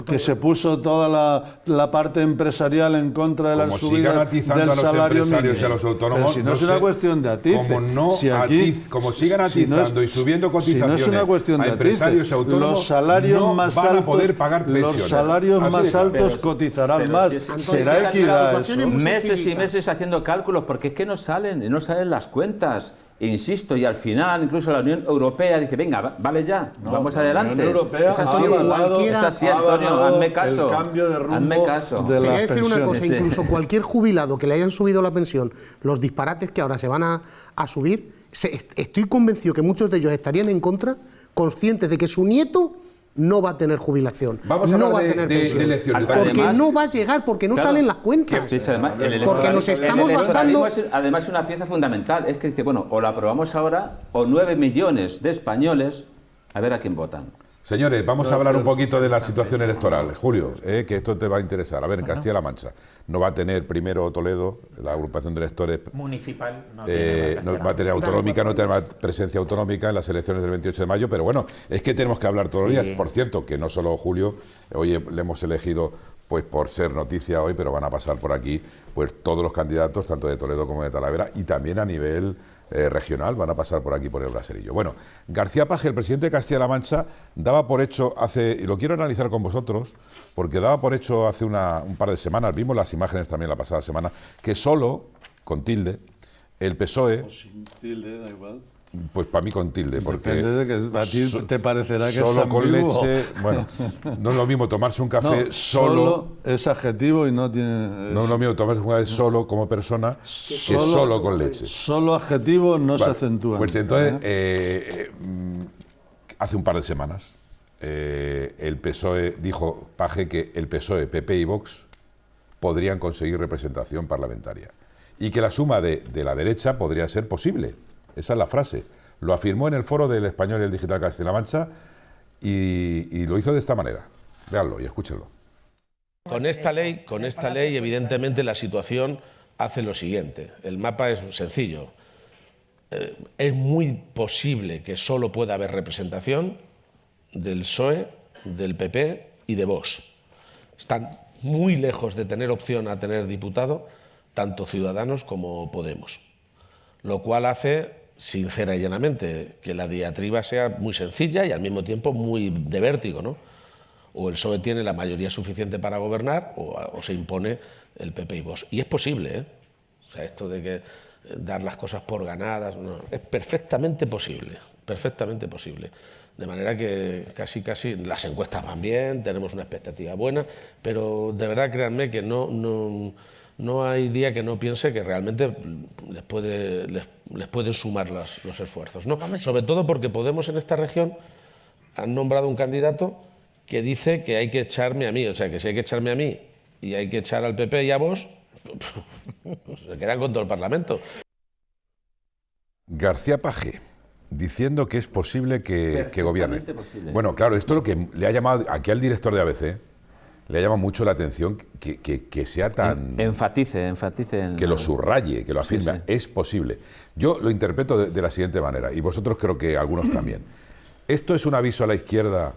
[SPEAKER 5] Que se puso toda la parte empresarial en contra de la subida del salario mínimo.
[SPEAKER 1] Y a los autónomos,
[SPEAKER 5] pero si no es una cuestión de atice.
[SPEAKER 1] Como sigan atizando y subiendo cotizaciones,
[SPEAKER 5] si no es una cuestión de
[SPEAKER 1] empresarios y autónomos,
[SPEAKER 5] los salarios
[SPEAKER 1] no
[SPEAKER 5] más
[SPEAKER 1] van
[SPEAKER 5] altos,
[SPEAKER 1] a poder pagar pensiones.
[SPEAKER 5] Los salarios más altos cotizarán más. ¿Será equidad eso?
[SPEAKER 3] Meses y meses haciendo cálculos, porque es que no salen las cuentas. Insisto, y al final incluso la Unión Europea dice, venga, vale ya, vamos adelante.
[SPEAKER 5] La Unión Europea
[SPEAKER 3] es así, Antonio, hazme caso.
[SPEAKER 5] El cambio de rumbo
[SPEAKER 3] hazme caso.
[SPEAKER 4] Te voy a decir una cosa, incluso cualquier jubilado que le hayan subido la pensión, los disparates que ahora se van a subir, estoy convencido que muchos de ellos estarían en contra, conscientes de que su nieto no va a tener jubilación,
[SPEAKER 1] Vamos a
[SPEAKER 4] no
[SPEAKER 1] hablar
[SPEAKER 4] va a tener pensión,
[SPEAKER 1] de elecciones.
[SPEAKER 4] porque
[SPEAKER 3] Además,
[SPEAKER 4] no va a llegar, porque no
[SPEAKER 3] claro,
[SPEAKER 4] salen las cuentas. Porque nos estamos basando...
[SPEAKER 3] Además, es una pieza fundamental. Es que dice, bueno, o la aprobamos ahora, o 9 millones de españoles, a ver a quién votan.
[SPEAKER 1] Señores, vamos a hablar un poquito de la situación electoral. Julio, que esto te va a interesar. A ver, en Castilla-La Mancha no va a tener primero Toledo, la agrupación de electores
[SPEAKER 2] Municipal.
[SPEAKER 1] no va a tener autonómica, no tendrá presencia autonómica en las elecciones del 28 de mayo, pero bueno, es que tenemos que hablar todos los días. Por cierto, que no solo Julio, hoy le hemos elegido pues por ser noticia hoy, pero van a pasar por aquí pues todos los candidatos, tanto de Toledo como de Talavera, y también a nivel regional, van a pasar por aquí por el Braserillo. Bueno, García Page, el presidente de Castilla-La Mancha, daba por hecho y lo quiero analizar con vosotros, porque daba por hecho hace un par de semanas, vimos las imágenes también la pasada semana, que solo, con tilde, el PSOE...
[SPEAKER 5] O sin tilde, da igual.
[SPEAKER 1] Pues para mí con tilde, porque...
[SPEAKER 5] Depende de que a ti te parecerá que
[SPEAKER 1] solo
[SPEAKER 5] es
[SPEAKER 1] con
[SPEAKER 5] ambiguo.
[SPEAKER 1] leche, bueno, no es lo mismo tomarse un café
[SPEAKER 5] No,
[SPEAKER 1] solo...
[SPEAKER 5] es adjetivo y no tiene...
[SPEAKER 1] No es lo mismo tomarse un café solo como persona que solo con leche.
[SPEAKER 5] Solo adjetivo no se acentúa.
[SPEAKER 1] Pues entonces, hace un par de semanas, el PSOE dijo Page que el PSOE, PP y Vox podrían conseguir representación parlamentaria y que la suma de la derecha podría ser posible. Esa es la frase. Lo afirmó en el foro del Español y el Digital Castilla-La Mancha y lo hizo de esta manera. Véanlo y escúchenlo.
[SPEAKER 6] Con esta ley, evidentemente, la situación hace lo siguiente. El mapa es sencillo. Es muy posible que solo pueda haber representación del PSOE, del PP y de Vox. Están muy lejos de tener opción a tener diputado tanto Ciudadanos como Podemos. Lo cual hace, sincera y llanamente, que la diatriba sea muy sencilla y al mismo tiempo muy de vértigo, ¿no? O el PSOE tiene la mayoría suficiente para gobernar o se impone el PP y Vox. Y es posible, ¿eh? O sea, esto de que dar las cosas por ganadas, no, es perfectamente posible, perfectamente posible. De manera que casi las encuestas van bien, tenemos una expectativa buena, pero de verdad créanme que no hay día que no piense que realmente les pueden sumar los esfuerzos, ¿no? Sobre todo porque Podemos en esta región han nombrado un candidato que dice que hay que echarme a mí, o sea, que si hay que echarme a mí y hay que echar al PP y a Vox, pues se quedan con todo el Parlamento.
[SPEAKER 1] García Page, diciendo que es posible que gobierne.
[SPEAKER 3] Posible.
[SPEAKER 1] Bueno, claro, esto es lo que le ha llamado aquí al director de ABC, le ha llamado mucho la atención que sea tan...
[SPEAKER 3] Enfatice.
[SPEAKER 1] Que lo subraye, que lo afirme.
[SPEAKER 3] Sí, sí.
[SPEAKER 1] Es posible. Yo lo interpreto de la siguiente manera, y vosotros creo que algunos también. Esto es un aviso a la izquierda,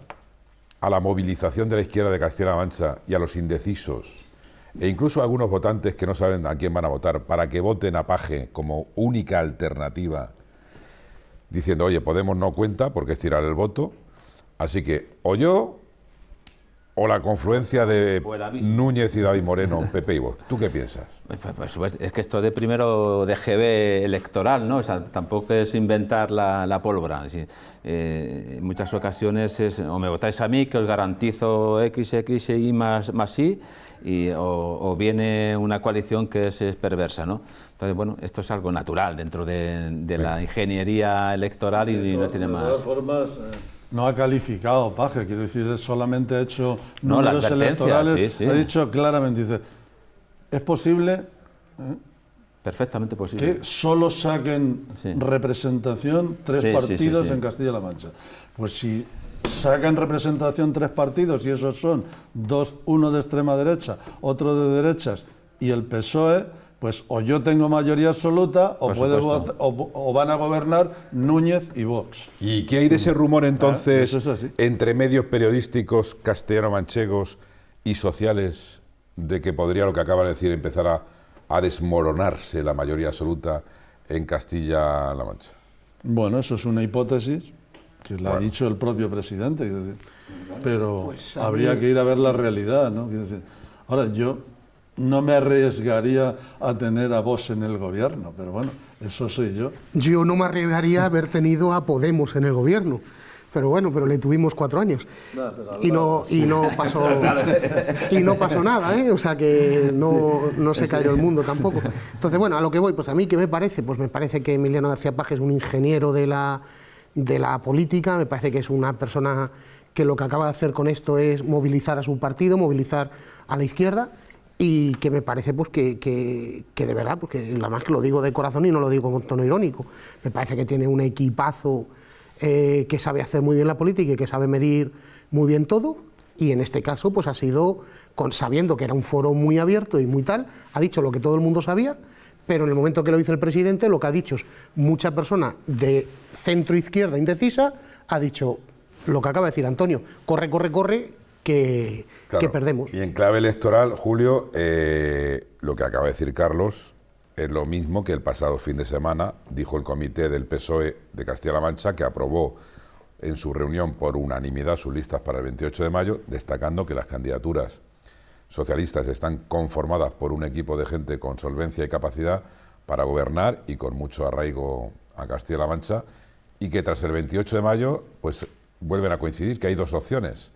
[SPEAKER 1] a la movilización de la izquierda de Castilla-La Mancha y a los indecisos, e incluso a algunos votantes que no saben a quién van a votar, para que voten a Page como única alternativa, diciendo, oye, Podemos no cuenta porque es tirar el voto, así que o yo o la confluencia de Núñez y David Moreno, PP y Vox. ¿Tú qué piensas?
[SPEAKER 3] Pues es que esto de primero de GB electoral, ¿no? O sea, tampoco es inventar la pólvora. En muchas ocasiones es o me votáis a mí, que os garantizo X, Y más Y, o viene una coalición que es perversa, ¿no? Entonces, bueno, esto es algo natural dentro de la ingeniería electoral y no tiene más...
[SPEAKER 5] De todas formas, no ha calificado Page, quiero decir, él solamente ha hecho números electorales,
[SPEAKER 3] sí.
[SPEAKER 5] ha dicho claramente, dice, es posible
[SPEAKER 3] perfectamente posible
[SPEAKER 5] que solo saquen representación tres partidos en Castilla-La Mancha. Pues si sacan representación tres partidos y esos son uno de extrema derecha, otro de derechas y el PSOE, pues o yo tengo mayoría absoluta o van a gobernar Núñez y Vox.
[SPEAKER 1] ¿Y qué hay de ese rumor entonces
[SPEAKER 5] eso es así.
[SPEAKER 1] entre medios periodísticos castellano-manchegos y sociales de que podría, lo que acaba de decir, empezar a desmoronarse la mayoría absoluta en Castilla-La Mancha?
[SPEAKER 5] Bueno, eso es una hipótesis que la ha dicho el propio presidente, pero pues habría que ir a ver la realidad, ¿no? Quiero decir, ahora, yo no me arriesgaría a tener a Vox en el gobierno, pero bueno, eso soy yo.
[SPEAKER 4] Yo no me arriesgaría a haber tenido a Podemos en el gobierno, pero bueno, pero le tuvimos 4 años y no pasó nada, ¿eh? O sea que no se cayó el mundo tampoco. Entonces, bueno, a lo que voy, pues a mí, ¿qué me parece? Pues me parece que Emiliano García Page es un ingeniero de la de la política, me parece que es una persona que lo que acaba de hacer con esto es movilizar a su partido, movilizar a la izquierda, y que me parece pues que de verdad, porque además que lo digo de corazón y no lo digo con tono irónico, me parece que tiene un equipazo que sabe hacer muy bien la política y que sabe medir muy bien todo, y en este caso pues ha sido, sabiendo que era un foro muy abierto y muy tal, ha dicho lo que todo el mundo sabía, pero en el momento que lo dice el presidente, lo que ha dicho es mucha persona de centro-izquierda indecisa, ha dicho lo que acaba de decir Antonio, corre, que perdemos.
[SPEAKER 1] Y en clave electoral, Julio, lo que acaba de decir Carlos es lo mismo que el pasado fin de semana dijo el comité del PSOE de Castilla-La Mancha, que aprobó en su reunión por unanimidad sus listas para el 28 de mayo, destacando que las candidaturas socialistas están conformadas por un equipo de gente con solvencia y capacidad para gobernar y con mucho arraigo a Castilla-La Mancha, y que tras el 28 de mayo pues vuelven a coincidir, que hay dos opciones: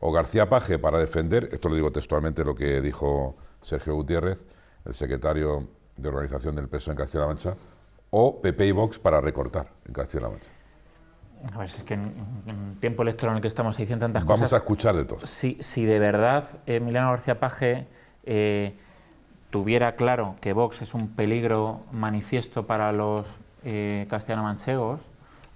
[SPEAKER 1] o García Page para defender, esto lo digo textualmente lo que dijo Sergio Gutiérrez, el secretario de organización del PSOE en Castilla-La Mancha, o PP y Vox para recortar en Castilla-La Mancha.
[SPEAKER 2] A ver, es que en tiempo electoral en el que estamos diciendo tantas
[SPEAKER 1] cosas... Vamos a escuchar de todo.
[SPEAKER 2] Si de verdad Emiliano García Page tuviera claro que Vox es un peligro manifiesto para los castellano-manchegos,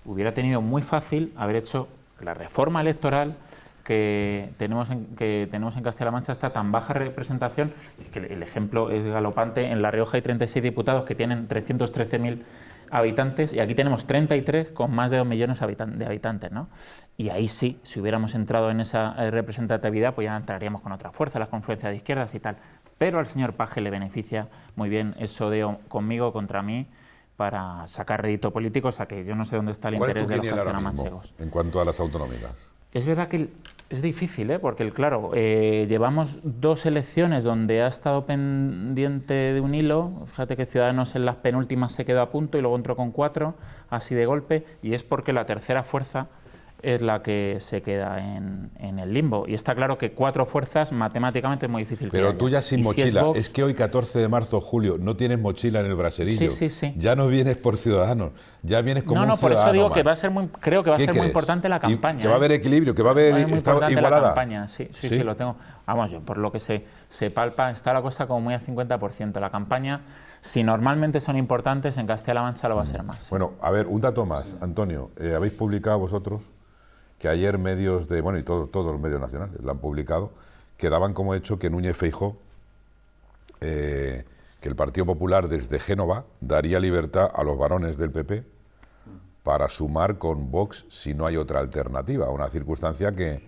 [SPEAKER 2] hubiera tenido muy fácil haber hecho la reforma electoral que tenemos en Castilla-La Mancha, está tan baja representación, que el ejemplo es galopante. En La Rioja hay 36 diputados que tienen 313.000 habitantes y aquí tenemos 33 con más de 2 millones de habitantes, ¿no? Y ahí sí, si hubiéramos entrado en esa representatividad, pues ya entraríamos con otra fuerza, las confluencias de izquierdas y tal. Pero al señor Page le beneficia muy bien eso de conmigo contra mí para sacar rédito político, o sea que yo no sé dónde está el interés de los castellano-manchegos.
[SPEAKER 1] En cuanto a las autonómicas.
[SPEAKER 2] Es verdad que es difícil, porque claro, llevamos 2 elecciones donde ha estado pendiente de un hilo. Fíjate que Ciudadanos en las penúltimas se quedó a punto y luego entró con 4, así de golpe, y es porque la tercera fuerza es la que se queda en el limbo. Y está claro que 4 fuerzas matemáticamente es muy difícil.
[SPEAKER 1] Pero
[SPEAKER 2] que
[SPEAKER 1] tú ya sin mochila,
[SPEAKER 2] si es Vox,
[SPEAKER 1] es que hoy 14 de marzo, Julio, no tienes mochila en el braserillo.
[SPEAKER 2] Sí.
[SPEAKER 1] Ya no vienes por Ciudadanos, ya vienes como un
[SPEAKER 2] por
[SPEAKER 1] ciudadano
[SPEAKER 2] eso digo
[SPEAKER 1] más.
[SPEAKER 2] que va a ser creo que va a ser muy importante la campaña.
[SPEAKER 1] Que va a haber equilibrio, que va a haber
[SPEAKER 2] igualada. La campaña, sí, lo tengo. Vamos, yo, por lo que se palpa, está la cosa como muy a 50%. La campaña, si normalmente son importantes, en Castilla-La Mancha lo va a ser más.
[SPEAKER 1] Bueno, a ver, un dato más, Antonio. Habéis publicado vosotros que ayer medios y todos los medios nacionales lo han publicado, que daban como hecho que Núñez Feijóo, que el Partido Popular desde Génova daría libertad a los varones del PP para sumar con Vox si no hay otra alternativa, una circunstancia que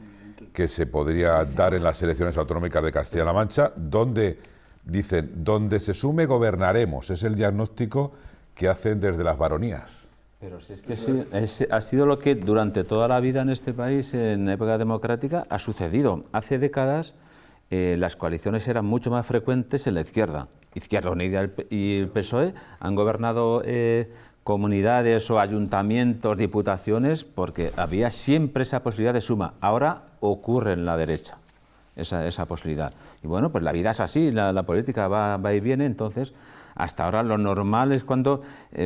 [SPEAKER 1] se podría dar en las elecciones autonómicas de Castilla-La Mancha, donde dicen, donde se sume gobernaremos, es el diagnóstico que hacen desde las baronías.
[SPEAKER 3] Pero si es que sí, ha sido lo que durante toda la vida en este país, en época democrática, ha sucedido. Hace décadas las coaliciones eran mucho más frecuentes en la izquierda. Izquierda Unida y el PSOE han gobernado comunidades o ayuntamientos, diputaciones, porque había siempre esa posibilidad de suma. Ahora ocurre en la derecha esa posibilidad. Y bueno, pues la vida es así, la política va y viene, entonces... Hasta ahora lo normal es cuando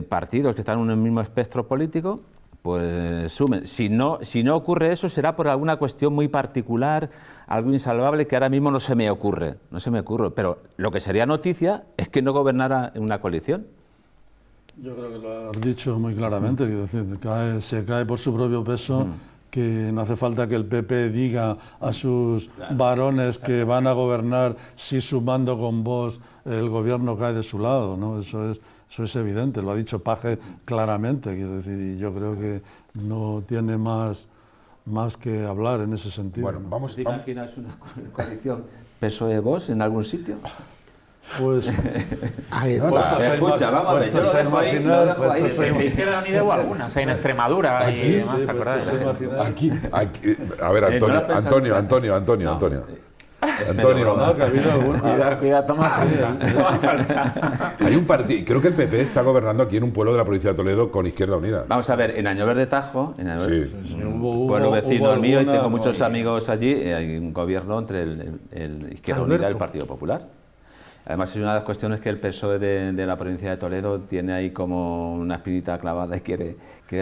[SPEAKER 3] partidos que están en un mismo espectro político pues sumen. Si no ocurre eso, será por alguna cuestión muy particular, algo insalvable que ahora mismo no se me ocurre. Pero lo que sería noticia es que no gobernara en una coalición.
[SPEAKER 5] Yo creo que lo has dicho muy claramente, quiero decir, se cae por su propio peso. Que no hace falta que el PP diga a sus varones que van a gobernar si sumando con Vox el gobierno cae de su lado, ¿no? Eso es evidente, lo ha dicho Page claramente, quiero decir, y yo creo que no tiene más que hablar en ese sentido.
[SPEAKER 1] Bueno,
[SPEAKER 3] ¿Te imaginas una coalición PSOE-Vox en algún sitio?
[SPEAKER 5] Pues...
[SPEAKER 3] escucha, vamos a ver, yo lo dejo ahí.
[SPEAKER 2] En Izquierda Unida hubo algunas, hay en Extremadura y demás, ¿acordáis?
[SPEAKER 1] Aquí, a ver, Antonio.
[SPEAKER 2] Cuidado, toma falsa.
[SPEAKER 1] Hay un partido, creo que el PP está gobernando aquí en un pueblo de la provincia de Toledo con Izquierda Unida.
[SPEAKER 3] Vamos a ver, en Añover de Tajo, pueblo vecino mío, y tengo muchos amigos allí, hay un gobierno entre el Izquierda Unida y el Partido Popular. Además es una de las cuestiones que el PSOE de la provincia de Toledo tiene ahí como una espinita clavada y quiere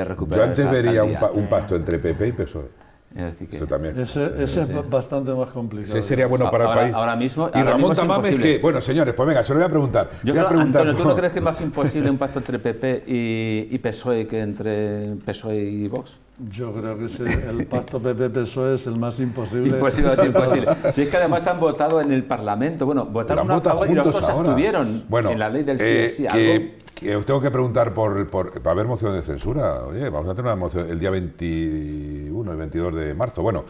[SPEAKER 3] recuperar.
[SPEAKER 1] Yo antes
[SPEAKER 3] esa
[SPEAKER 1] vería
[SPEAKER 3] alcaldía.
[SPEAKER 1] un pacto entre PP y PSOE.
[SPEAKER 3] Es decir que-
[SPEAKER 1] Eso también.
[SPEAKER 5] Ese es bastante más complicado.
[SPEAKER 1] Ese sería bueno para el país.
[SPEAKER 3] Ahora mismo,
[SPEAKER 1] Y
[SPEAKER 3] ahora
[SPEAKER 1] Ramón
[SPEAKER 3] mismo es
[SPEAKER 1] Tamames,
[SPEAKER 3] imposible.
[SPEAKER 1] que, bueno, señores, pues venga, se lo voy a preguntar.
[SPEAKER 3] Yo
[SPEAKER 1] Voy a
[SPEAKER 3] creo,
[SPEAKER 1] preguntar
[SPEAKER 3] Antonio, ¿tú
[SPEAKER 1] por-
[SPEAKER 3] no crees que es más imposible un pacto entre PP y PSOE que entre PSOE y Vox?
[SPEAKER 5] Yo creo que el pacto PP-PSOE es el más imposible.
[SPEAKER 3] Imposible, es imposible. Si es que además han votado en el Parlamento, bueno, votaron
[SPEAKER 1] Pero han
[SPEAKER 3] uno a
[SPEAKER 1] votado
[SPEAKER 3] favor y los
[SPEAKER 1] juntos
[SPEAKER 3] otros
[SPEAKER 1] ahora.
[SPEAKER 3] abstuvieron
[SPEAKER 1] Bueno,
[SPEAKER 3] en la ley del sí,
[SPEAKER 1] que os tengo que preguntar para haber moción de censura. Oye, vamos a tener una moción el día 21 y 22 de marzo. Bueno,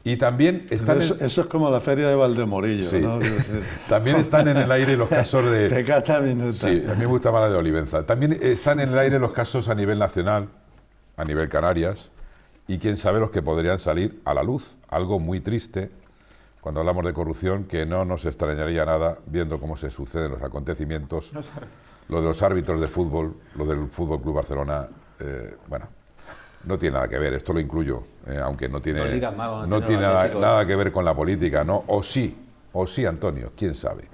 [SPEAKER 1] y también están
[SPEAKER 5] Eso es como la feria de Valdemorillo,
[SPEAKER 1] Sí.
[SPEAKER 5] ¿no? Quiero decir,
[SPEAKER 1] también están en el aire los casos de...
[SPEAKER 5] pecata minuta.
[SPEAKER 1] Sí, a mí me gusta más la de Olivenza. También están en el aire los casos a nivel nacional, a nivel Canarias, y quién sabe los que podrían salir a la luz. Algo muy triste, cuando hablamos de corrupción, que no nos extrañaría nada viendo cómo se suceden los acontecimientos, lo de los árbitros de fútbol, lo del Fútbol Club Barcelona, bueno, no tiene nada que ver, esto lo incluyo, aunque no tiene,
[SPEAKER 3] No digas más, vamos a
[SPEAKER 1] no
[SPEAKER 3] tener
[SPEAKER 1] tiene
[SPEAKER 3] los
[SPEAKER 1] nada,
[SPEAKER 3] atléticos.
[SPEAKER 1] nada que ver con la política, ¿no? O sí, Antonio, quién sabe.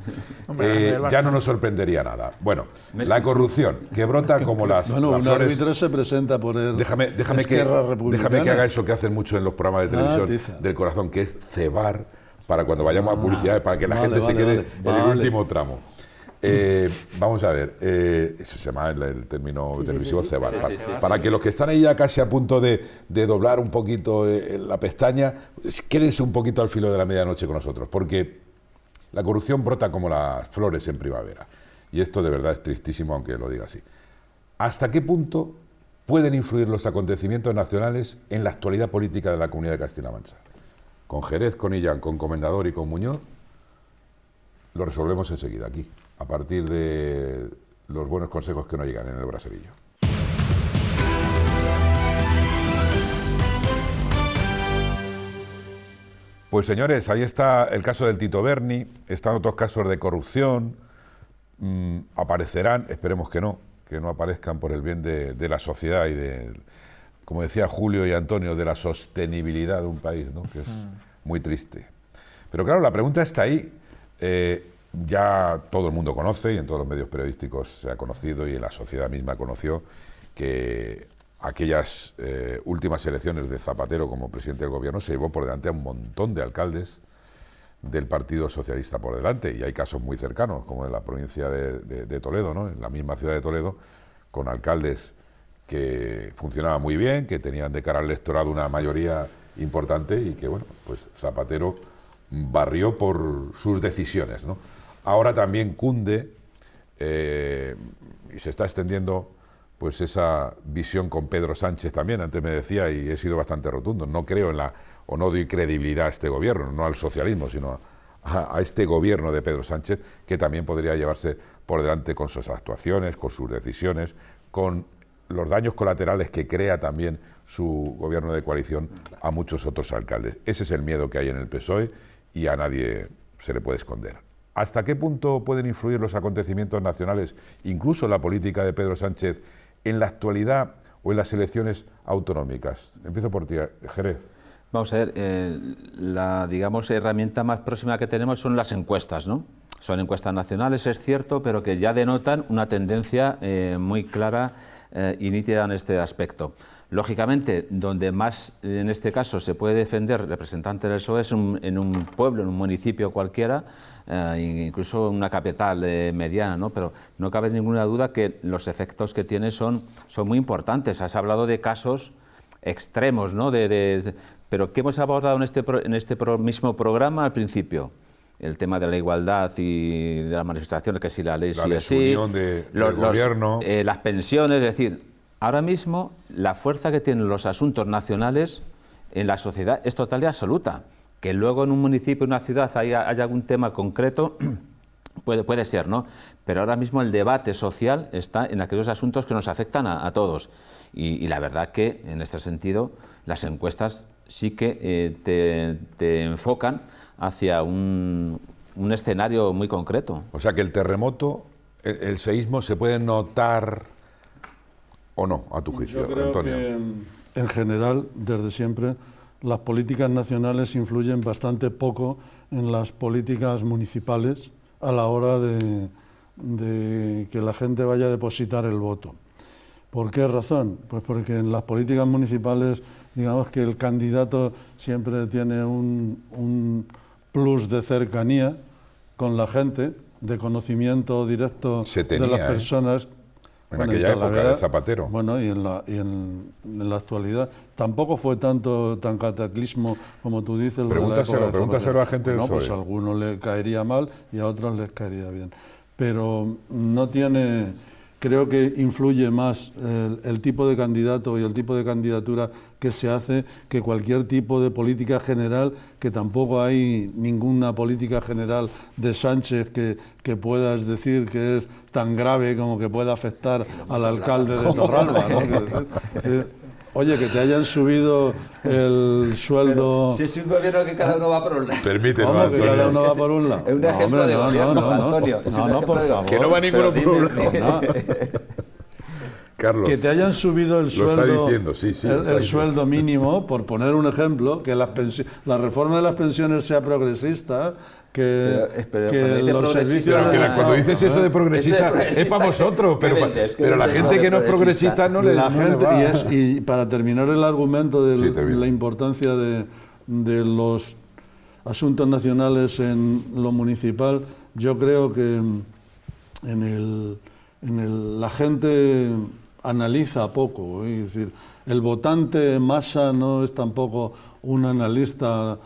[SPEAKER 2] Hombre, el
[SPEAKER 1] Ya
[SPEAKER 2] Barça.
[SPEAKER 1] no nos sorprendería nada. Bueno,
[SPEAKER 3] Messi.
[SPEAKER 1] la corrupción, que brota como las
[SPEAKER 5] Bueno, un
[SPEAKER 1] flores.
[SPEAKER 5] árbitro se presenta por el
[SPEAKER 1] Déjame que
[SPEAKER 5] Esquerra Republicana.
[SPEAKER 1] déjame que haga eso que hacen mucho en los programas de televisión
[SPEAKER 5] tiza.
[SPEAKER 1] del corazón, que es cebar para cuando vayamos a publicidad, para que la
[SPEAKER 5] vale,
[SPEAKER 1] gente se
[SPEAKER 5] vale,
[SPEAKER 1] quede
[SPEAKER 5] vale.
[SPEAKER 1] en el
[SPEAKER 5] Vale.
[SPEAKER 1] último tramo. Vamos a ver, eso se llama el término televisivo cebar. Para que los que están ahí ya casi a punto de doblar un poquito la pestaña, quédense un poquito al filo de la medianoche con nosotros, porque la corrupción brota como las flores en primavera. Y esto de verdad es tristísimo, aunque lo diga así. ¿Hasta qué punto pueden influir los acontecimientos nacionales en la actualidad política de la Comunidad de Castilla-La Mancha? Con Jerez, con Illán, con Comendador y con Muñoz, lo resolvemos enseguida aquí, a partir de los buenos consejos que nos llegan en el Braserillo. Pues señores, ahí está el caso del Tito Berni, están otros casos de corrupción, aparecerán, esperemos que no aparezcan por el bien de la sociedad y de, como decía Julio y Antonio, de la sostenibilidad de un país, ¿no? Que es muy triste. Pero claro, la pregunta está ahí. Ya todo el mundo conoce y en todos los medios periodísticos se ha conocido y en la sociedad misma conoció que aquellas últimas elecciones de Zapatero como presidente del gobierno se llevó por delante a un montón de alcaldes del Partido Socialista por delante, y hay casos muy cercanos, como en la provincia de Toledo, ¿no? En la misma ciudad de Toledo, con alcaldes que funcionaban muy bien, que tenían de cara al electorado una mayoría importante y que, bueno, pues Zapatero barrió por sus decisiones, ¿no? Ahora también cunde y se está extendiendo pues esa visión con Pedro Sánchez también. Antes me decía, y he sido bastante rotundo, no creo en o no doy credibilidad a este gobierno, no al socialismo, sino a este gobierno de Pedro Sánchez, que también podría llevarse por delante con sus actuaciones, con sus decisiones, con los daños colaterales que crea también su gobierno de coalición a muchos otros alcaldes. Ese es el miedo que hay en el PSOE y a nadie se le puede esconder. ¿Hasta qué punto pueden influir los acontecimientos nacionales, incluso la política de Pedro Sánchez, en la actualidad o en las elecciones autonómicas? Empiezo por ti, Jerez.
[SPEAKER 3] Vamos a ver, la, digamos, herramienta más próxima que tenemos son las encuestas, ¿no? Son encuestas nacionales, es cierto, pero que ya denotan una tendencia muy clara y nítida en este aspecto. Lógicamente, donde más, en este caso, se puede defender representante del PSOE es en un pueblo, en un municipio cualquiera, incluso una capital mediana, ¿no? Pero no cabe ninguna duda que los efectos que tiene son muy importantes. Has hablado de casos extremos, ¿no? Pero ¿qué hemos abordado en este mismo programa al principio? El tema de la igualdad y de las manifestaciones, que si la ley sí es sí,
[SPEAKER 1] del gobierno,
[SPEAKER 3] las pensiones, es decir, ahora mismo la fuerza que tienen los asuntos nacionales en la sociedad es total y absoluta. Que luego en un municipio, en una ciudad, haya algún tema concreto, puede ser, ¿no? Pero ahora mismo el debate social está en aquellos asuntos que nos afectan a todos. Y la verdad que, en este sentido, las encuestas sí que te enfocan hacia un escenario muy concreto.
[SPEAKER 1] O sea que el terremoto, el seísmo, ¿se puede notar o no, a tu juicio,
[SPEAKER 5] Yo creo
[SPEAKER 1] Antonio?
[SPEAKER 5] que, en general, desde siempre, las políticas nacionales influyen bastante poco en las políticas municipales a la hora de que la gente vaya a depositar el voto. ¿Por qué razón? Pues porque en las políticas municipales, digamos que el candidato siempre tiene un plus de cercanía con la gente, de conocimiento directo de las personas.
[SPEAKER 1] En aquella época de Zapatero.
[SPEAKER 5] Bueno, y en la actualidad tampoco fue tan cataclismo como tú dices.
[SPEAKER 1] Pregúntaselo a gente del PSOE.
[SPEAKER 5] Pues a algunos les caería mal y a otros les caería bien. Pero no tiene, creo que influye más el tipo de candidato y el tipo de candidatura que se hace que cualquier tipo de política general, que tampoco hay ninguna política general de Sánchez que puedas decir que es tan grave como que pueda afectar al alcalde de Torralba, ¿no? Oye, que te hayan subido el sueldo...
[SPEAKER 3] Pero si es un gobierno que cada uno va por un lado.
[SPEAKER 1] Permíteme,
[SPEAKER 5] ¿Cómo que cada uno va por un lado?
[SPEAKER 3] Es un ejemplo de gobierno, Antonio.
[SPEAKER 5] No, por favor.
[SPEAKER 1] Que no va ninguno por un lado. Carlos,
[SPEAKER 5] que te hayan subido el sueldo,
[SPEAKER 1] lo está diciendo, sí,
[SPEAKER 5] el sueldo mínimo, por poner un ejemplo, que la reforma de las pensiones sea progresista, que los servicios...
[SPEAKER 1] Cuando dices eso de progresista, es para vosotros, pero la gente que no es progresista no le va.
[SPEAKER 5] Y para terminar el argumento de la importancia de los asuntos nacionales en lo municipal, yo creo que la gente analiza poco, es decir, el votante masa no es tampoco un analista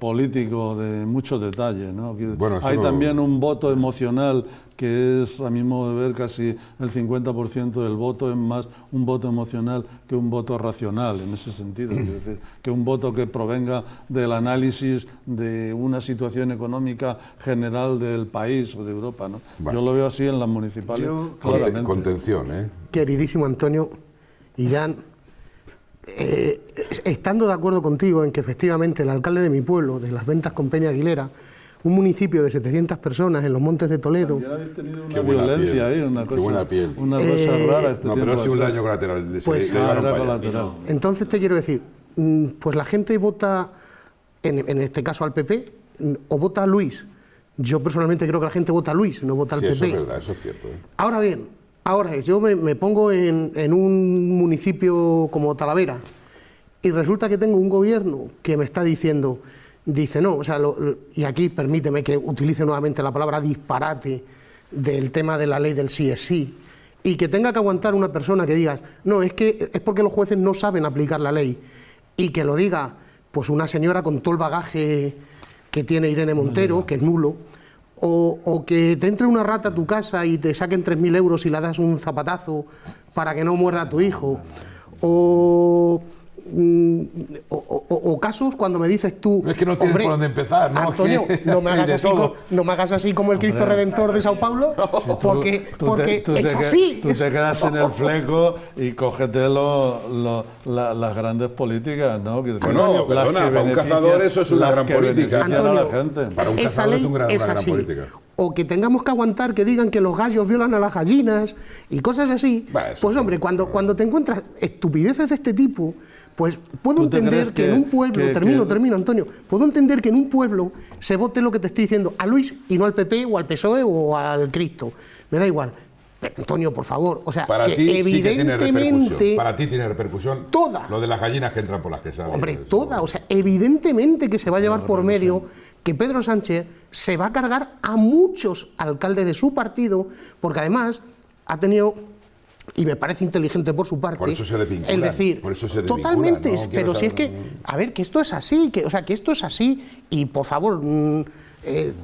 [SPEAKER 5] político de mucho detalle, ¿no?
[SPEAKER 1] Bueno,
[SPEAKER 5] hay también un voto emocional que es, a mi modo de ver, casi el 50% del voto, es más un voto emocional que un voto racional en ese sentido, es decir, que un voto que provenga del análisis de una situación económica general del país o de Europa, ¿no? Yo lo veo así en las municipales, claramente.
[SPEAKER 1] Contención,
[SPEAKER 4] Queridísimo Antonio y Jan, estando de acuerdo contigo en que efectivamente el alcalde de mi pueblo, de Las Ventas con Peña Aguilera, un municipio de 700 personas en los Montes de Toledo...
[SPEAKER 5] Ya habéis tenido una violencia ahí, una cosa rara
[SPEAKER 1] No, pero ha sido un daño colateral.
[SPEAKER 4] Pues,
[SPEAKER 5] colateral.
[SPEAKER 4] Entonces te quiero decir, pues la gente vota, en este caso al PP, o vota a Luis. Yo personalmente creo que la gente vota a Luis, no vota al PP.
[SPEAKER 1] Eso es verdad, eso es cierto.
[SPEAKER 4] Ahora bien, yo me pongo en un municipio como Talavera y resulta que tengo un gobierno que me está diciendo... Dice, no, o sea, y aquí permíteme que utilice nuevamente la palabra disparate del tema de la ley del sí es sí, y que tenga que aguantar una persona que digas, no, es que es porque los jueces no saben aplicar la ley, y que lo diga pues una señora con todo el bagaje que tiene Irene Montero, que es nulo, o que te entre una rata a tu casa y te saquen 3.000 euros y le das un zapatazo para que no muerda a tu hijo, o casos cuando me dices tú...
[SPEAKER 1] Es que no tienes por dónde empezar, ¿no?
[SPEAKER 4] Antonio, no me hagas así como el Cristo Redentor de Sao Paulo, porque es así.
[SPEAKER 5] Tú te quedas en el fleco y cógete las grandes políticas, ¿no?
[SPEAKER 1] Bueno, perdona, para un cazador eso es una gran política.
[SPEAKER 4] Antonio,
[SPEAKER 1] para un cazador es una gran política.
[SPEAKER 4] O que tengamos que aguantar que digan que los gallos violan a las gallinas y cosas así. Pues hombre, cuando te encuentras estupideces de este tipo... Pues puedo entender que en un pueblo, termino Antonio, puedo entender que en un pueblo se vote lo que te estoy diciendo, a Luis y no al PP o al PSOE o al Cristo, me da igual. Pero, Antonio, por favor, o sea,
[SPEAKER 1] para
[SPEAKER 4] que
[SPEAKER 1] ti
[SPEAKER 4] evidentemente...
[SPEAKER 1] Sí que tiene repercusión. Para ti tiene repercusión
[SPEAKER 4] toda.
[SPEAKER 1] Lo de las gallinas que entran por las quesadas.
[SPEAKER 4] Hombre, toda, o sea, evidentemente que se va a llevar por medio que Pedro Sánchez se va a cargar a muchos alcaldes de su partido, porque además ha tenido... Y me parece inteligente por su parte.
[SPEAKER 1] Por eso se desvincula.
[SPEAKER 4] El decir, totalmente,
[SPEAKER 1] ¿no?
[SPEAKER 4] Pero si es que, a ver, que esto es así, que esto es así, y por favor,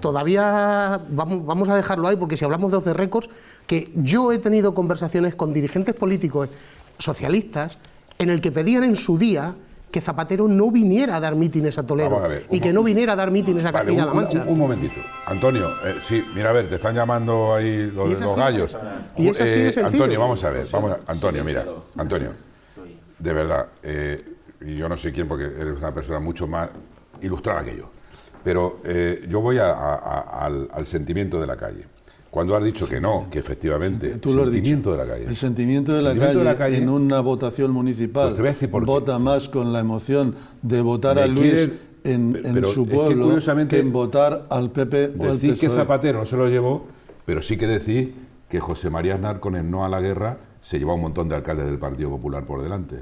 [SPEAKER 4] todavía vamos a dejarlo ahí, porque si hablamos de off the records, que yo he tenido conversaciones con dirigentes políticos socialistas en el que pedían en su día que Zapatero no viniera a dar mítines a Toledo y que no viniera a dar mítines a Castilla-La Mancha.
[SPEAKER 1] Un momentito. Antonio, sí, mira, a ver, te están llamando ahí los gallos.
[SPEAKER 4] Y es así de sencillo.
[SPEAKER 1] Antonio, vamos a ver. Antonio, mira, Antonio, de verdad, y yo no sé quién porque eres una persona mucho más ilustrada que yo, pero yo voy al sentimiento de la calle. Cuando has dicho que no, que efectivamente,
[SPEAKER 5] tú lo has dicho.
[SPEAKER 1] De la calle.
[SPEAKER 5] El sentimiento de la calle en una votación municipal,
[SPEAKER 1] pues te voy a decir por
[SPEAKER 5] vota más con la emoción de votar a Luis en su
[SPEAKER 1] es que,
[SPEAKER 5] pueblo
[SPEAKER 1] curiosamente,
[SPEAKER 5] que en votar al PP o al
[SPEAKER 1] Decís que
[SPEAKER 5] PSOE.
[SPEAKER 1] Zapatero no se lo llevó, pero sí que decís que José María Aznar con el no a la guerra se llevó a un montón de alcaldes del Partido Popular por delante.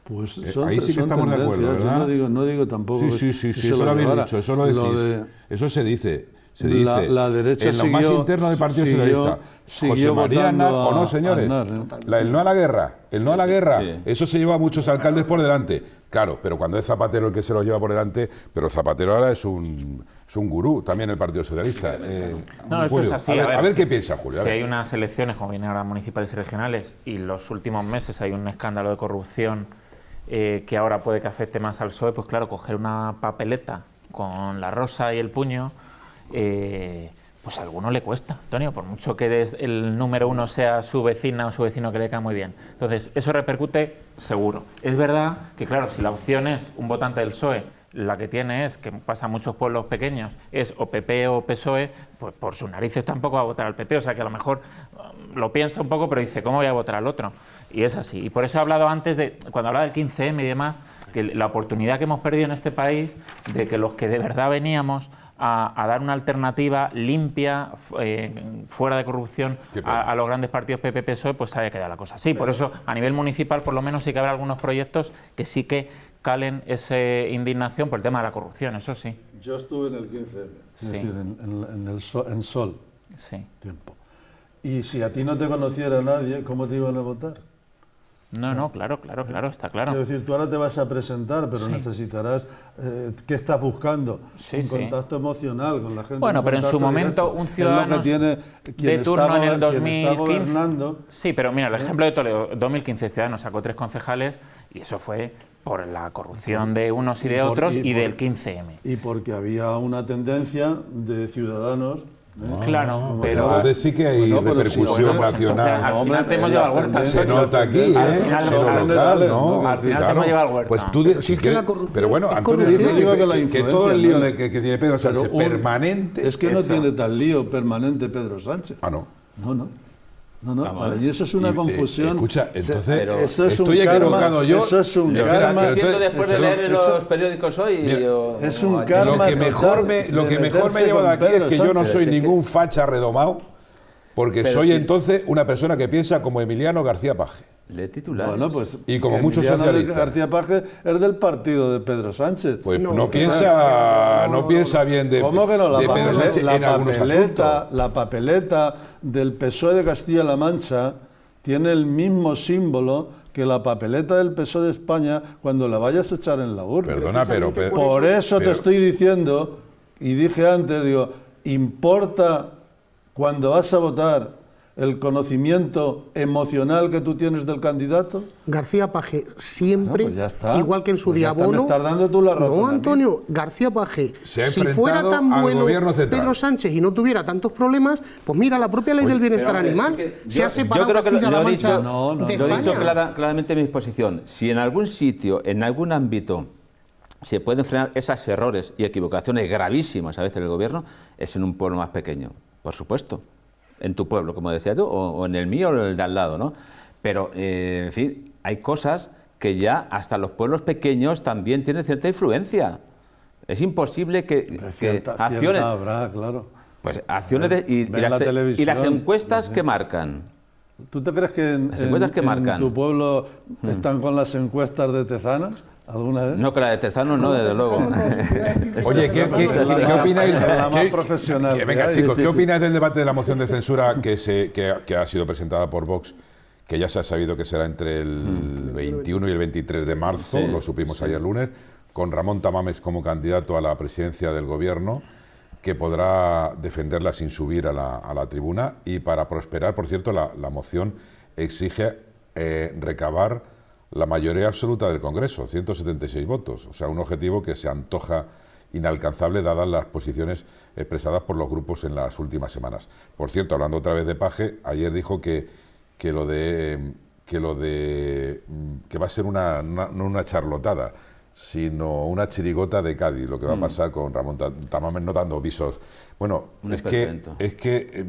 [SPEAKER 5] Pues
[SPEAKER 1] Ahí sí que estamos de acuerdo, ¿verdad?
[SPEAKER 5] Yo no digo tampoco
[SPEAKER 1] Sí,
[SPEAKER 5] que se
[SPEAKER 1] eso lo habéis
[SPEAKER 5] llevara.
[SPEAKER 1] dicho, eso lo decís. Eso se dice. Se dice
[SPEAKER 5] La derecha
[SPEAKER 1] en lo más interno del Partido Socialista. José María Aznar, ¿o no, señores? El no a la guerra, eso se lleva a muchos alcaldes por delante. Claro, pero cuando es Zapatero el que se lo lleva por delante, pero Zapatero ahora es un gurú también el Partido Socialista.
[SPEAKER 2] No, esto
[SPEAKER 1] Julio,
[SPEAKER 2] es así.
[SPEAKER 1] a ver qué piensa Julio.
[SPEAKER 2] Si hay unas elecciones, como vienen ahora municipales y regionales, y los últimos meses hay un escándalo de corrupción que ahora puede que afecte más al PSOE, pues claro, coger una papeleta con la rosa y el puño, pues a alguno le cuesta, Antonio, por mucho que el número uno sea su vecina o su vecino que le cae muy bien. Entonces, eso repercute seguro. Es verdad que, claro, si la opción es un votante del PSOE, la que tiene es, que pasa a muchos pueblos pequeños, es o PP o PSOE, pues por sus narices tampoco va a votar al PP, o sea que a lo mejor lo piensa un poco, pero dice, ¿cómo voy a votar al otro? Y es así. Y por eso he hablado antes, cuando hablaba del 15M y demás, que la oportunidad que hemos perdido en este país de que los que de verdad veníamos a dar una alternativa limpia, fuera de corrupción, a los grandes partidos PP-PSOE, pues haya quedado la cosa así. Por eso, a nivel municipal, por lo menos sí que habrá algunos proyectos que sí que calen esa indignación por el tema de la corrupción, eso sí.
[SPEAKER 5] Yo estuve en el 15M,
[SPEAKER 2] Sí.
[SPEAKER 5] es decir, en Sol,
[SPEAKER 2] Sí.
[SPEAKER 5] tiempo. Y si a ti no te conociera nadie, ¿cómo te iban a votar?
[SPEAKER 2] No, claro, está claro.
[SPEAKER 5] Quiero decir, tú ahora te vas a presentar, pero
[SPEAKER 2] Sí.
[SPEAKER 5] necesitarás, ¿qué estás buscando?
[SPEAKER 2] Sí,
[SPEAKER 5] un
[SPEAKER 2] sí.
[SPEAKER 5] contacto emocional con la gente.
[SPEAKER 2] Bueno,
[SPEAKER 5] un
[SPEAKER 2] pero en su
[SPEAKER 5] contacto
[SPEAKER 2] momento
[SPEAKER 5] directo.
[SPEAKER 2] un
[SPEAKER 5] Es
[SPEAKER 2] ciudadano
[SPEAKER 5] lo que tiene quien
[SPEAKER 2] de turno
[SPEAKER 5] está,
[SPEAKER 2] en el
[SPEAKER 5] quien está
[SPEAKER 2] 2015.
[SPEAKER 5] gobernando.
[SPEAKER 2] Sí, pero mira, el ejemplo de Toledo, 2015 Ciudadanos sacó 3 concejales y eso fue por la corrupción de unos y de otros y del 15M.
[SPEAKER 5] Y porque había una tendencia de ciudadanos.
[SPEAKER 2] Claro, pero
[SPEAKER 1] Entonces sí que hay
[SPEAKER 5] Bueno, pero
[SPEAKER 1] repercusión
[SPEAKER 5] sí,
[SPEAKER 1] nacional.
[SPEAKER 2] al final te hemos llevado al huerto.
[SPEAKER 1] Se nota aquí,
[SPEAKER 2] final
[SPEAKER 1] se lo
[SPEAKER 2] no,
[SPEAKER 1] local, ¿no?
[SPEAKER 2] al final te hemos llevado al huerto.
[SPEAKER 1] Pues tú,
[SPEAKER 4] Pero
[SPEAKER 1] si
[SPEAKER 4] es que
[SPEAKER 1] quieres-
[SPEAKER 4] la corrupción
[SPEAKER 1] pero bueno,
[SPEAKER 4] es
[SPEAKER 1] Antonio
[SPEAKER 4] corrupción.
[SPEAKER 1] dice
[SPEAKER 5] Yo digo que la
[SPEAKER 1] que
[SPEAKER 5] influencia,
[SPEAKER 1] todo el lío
[SPEAKER 5] ¿no?
[SPEAKER 1] que tiene Pedro Sánchez permanente.
[SPEAKER 5] Es que no
[SPEAKER 2] Eso.
[SPEAKER 5] tiene tal lío permanente Pedro Sánchez.
[SPEAKER 1] Ah, no.
[SPEAKER 5] No, para mí eso es una confusión.
[SPEAKER 1] Escucha, entonces,
[SPEAKER 5] eso es un
[SPEAKER 1] estoy
[SPEAKER 5] karma,
[SPEAKER 1] equivocado yo.
[SPEAKER 5] Eso es un
[SPEAKER 1] Pero
[SPEAKER 5] karma.
[SPEAKER 1] pero
[SPEAKER 3] Haciendo después de
[SPEAKER 5] eso-
[SPEAKER 3] leer
[SPEAKER 5] eso-
[SPEAKER 3] los periódicos hoy.
[SPEAKER 5] es un karma.
[SPEAKER 1] Lo que mejor me lleva de aquí es que yo no soy ningún facha redomado, porque
[SPEAKER 3] Pero
[SPEAKER 1] soy
[SPEAKER 3] sí.
[SPEAKER 1] entonces una persona que piensa como Emiliano García Paje.
[SPEAKER 3] Lee titulares.
[SPEAKER 5] Bueno, pues.
[SPEAKER 1] Y como muchos
[SPEAKER 5] Emiliano
[SPEAKER 1] socialistas.
[SPEAKER 5] García Paje es del partido de Pedro Sánchez.
[SPEAKER 1] Pues
[SPEAKER 4] No,
[SPEAKER 1] no piensa bien de,
[SPEAKER 5] ¿Cómo que no?
[SPEAKER 1] de Pedro Sánchez en algunos asuntos.
[SPEAKER 5] La papeleta del PSOE de Castilla-La Mancha tiene el mismo símbolo que la papeleta del PSOE de España cuando la vayas a echar en la urna.
[SPEAKER 1] Perdona, pero
[SPEAKER 5] Por eso
[SPEAKER 1] pero-
[SPEAKER 5] te estoy diciendo, y dije antes, digo, ¿importa cuando vas a votar el conocimiento emocional que tú tienes del candidato?
[SPEAKER 4] García Paje siempre,
[SPEAKER 5] No, pues ya está.
[SPEAKER 4] igual que en su
[SPEAKER 5] Pues ya
[SPEAKER 4] día
[SPEAKER 5] está, me
[SPEAKER 4] Bono.
[SPEAKER 5] estás dando tú la razón a
[SPEAKER 4] No,
[SPEAKER 5] mí.
[SPEAKER 4] Antonio, García Paje,
[SPEAKER 1] Se ha
[SPEAKER 4] si fuera
[SPEAKER 1] enfrentado
[SPEAKER 4] tan
[SPEAKER 1] al
[SPEAKER 4] bueno
[SPEAKER 1] gobierno central.
[SPEAKER 4] Pedro Sánchez y no tuviera tantos problemas, pues mira, la propia ley del bienestar
[SPEAKER 3] Pero,
[SPEAKER 4] animal
[SPEAKER 3] es que
[SPEAKER 4] se ha separado
[SPEAKER 3] creo que
[SPEAKER 4] Castilla-La
[SPEAKER 3] lo he
[SPEAKER 4] Mancha
[SPEAKER 3] dicho,
[SPEAKER 4] de
[SPEAKER 3] lo he
[SPEAKER 4] España.
[SPEAKER 3] dicho claramente en mi exposición. Si en algún sitio, en algún ámbito, se pueden frenar esos errores y equivocaciones gravísimas a veces del gobierno, es en un pueblo más pequeño, por supuesto. En tu pueblo, como decías tú, o en el mío o en el de al lado, ¿no? Pero, en fin, hay cosas que ya hasta los pueblos pequeños también tienen cierta influencia. Es imposible que acciones...
[SPEAKER 5] Cierta habrá, claro.
[SPEAKER 3] Pues acciones y
[SPEAKER 5] Ven la
[SPEAKER 3] las
[SPEAKER 5] televisión,
[SPEAKER 3] encuestas
[SPEAKER 5] sí.
[SPEAKER 3] que marcan.
[SPEAKER 5] ¿Tú te crees que
[SPEAKER 3] Las encuestas que marcan.
[SPEAKER 5] tu pueblo están con las encuestas de Tezanas alguna vez?
[SPEAKER 3] No, que la de Tezanos no, desde luego.
[SPEAKER 1] Oye, ¿qué opináis?
[SPEAKER 5] La más profesional.
[SPEAKER 1] Venga,
[SPEAKER 5] que hay.
[SPEAKER 1] chicos,
[SPEAKER 3] Sí,
[SPEAKER 1] ¿qué
[SPEAKER 3] sí.
[SPEAKER 1] opináis del debate de la moción de censura que ha sido presentada por Vox, que ya se ha sabido que será entre el 21 y el 23 de marzo,
[SPEAKER 3] Sí,
[SPEAKER 1] lo supimos ayer lunes, con Ramón Tamames como candidato a la presidencia del gobierno, que podrá defenderla sin subir a la tribuna? Y para prosperar, por cierto, la moción exige recabar la mayoría absoluta del Congreso, 176 votos, o sea, un objetivo que se antoja inalcanzable dadas las posiciones expresadas por los grupos en las últimas semanas. Por cierto, hablando otra vez de Paje, ayer dijo que va a ser no una charlotada, sino una chirigota de Cádiz, lo que va a pasar con Ramón Tamames no dando visos. Bueno, es que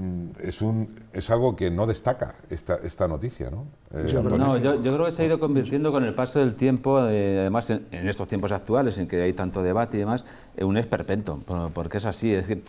[SPEAKER 1] es algo que no destaca esta noticia, ¿no?
[SPEAKER 3] Yo creo que se ha ido convirtiendo con el paso del tiempo, además en estos tiempos actuales en que hay tanto debate y demás, en un esperpento, porque es así. Es que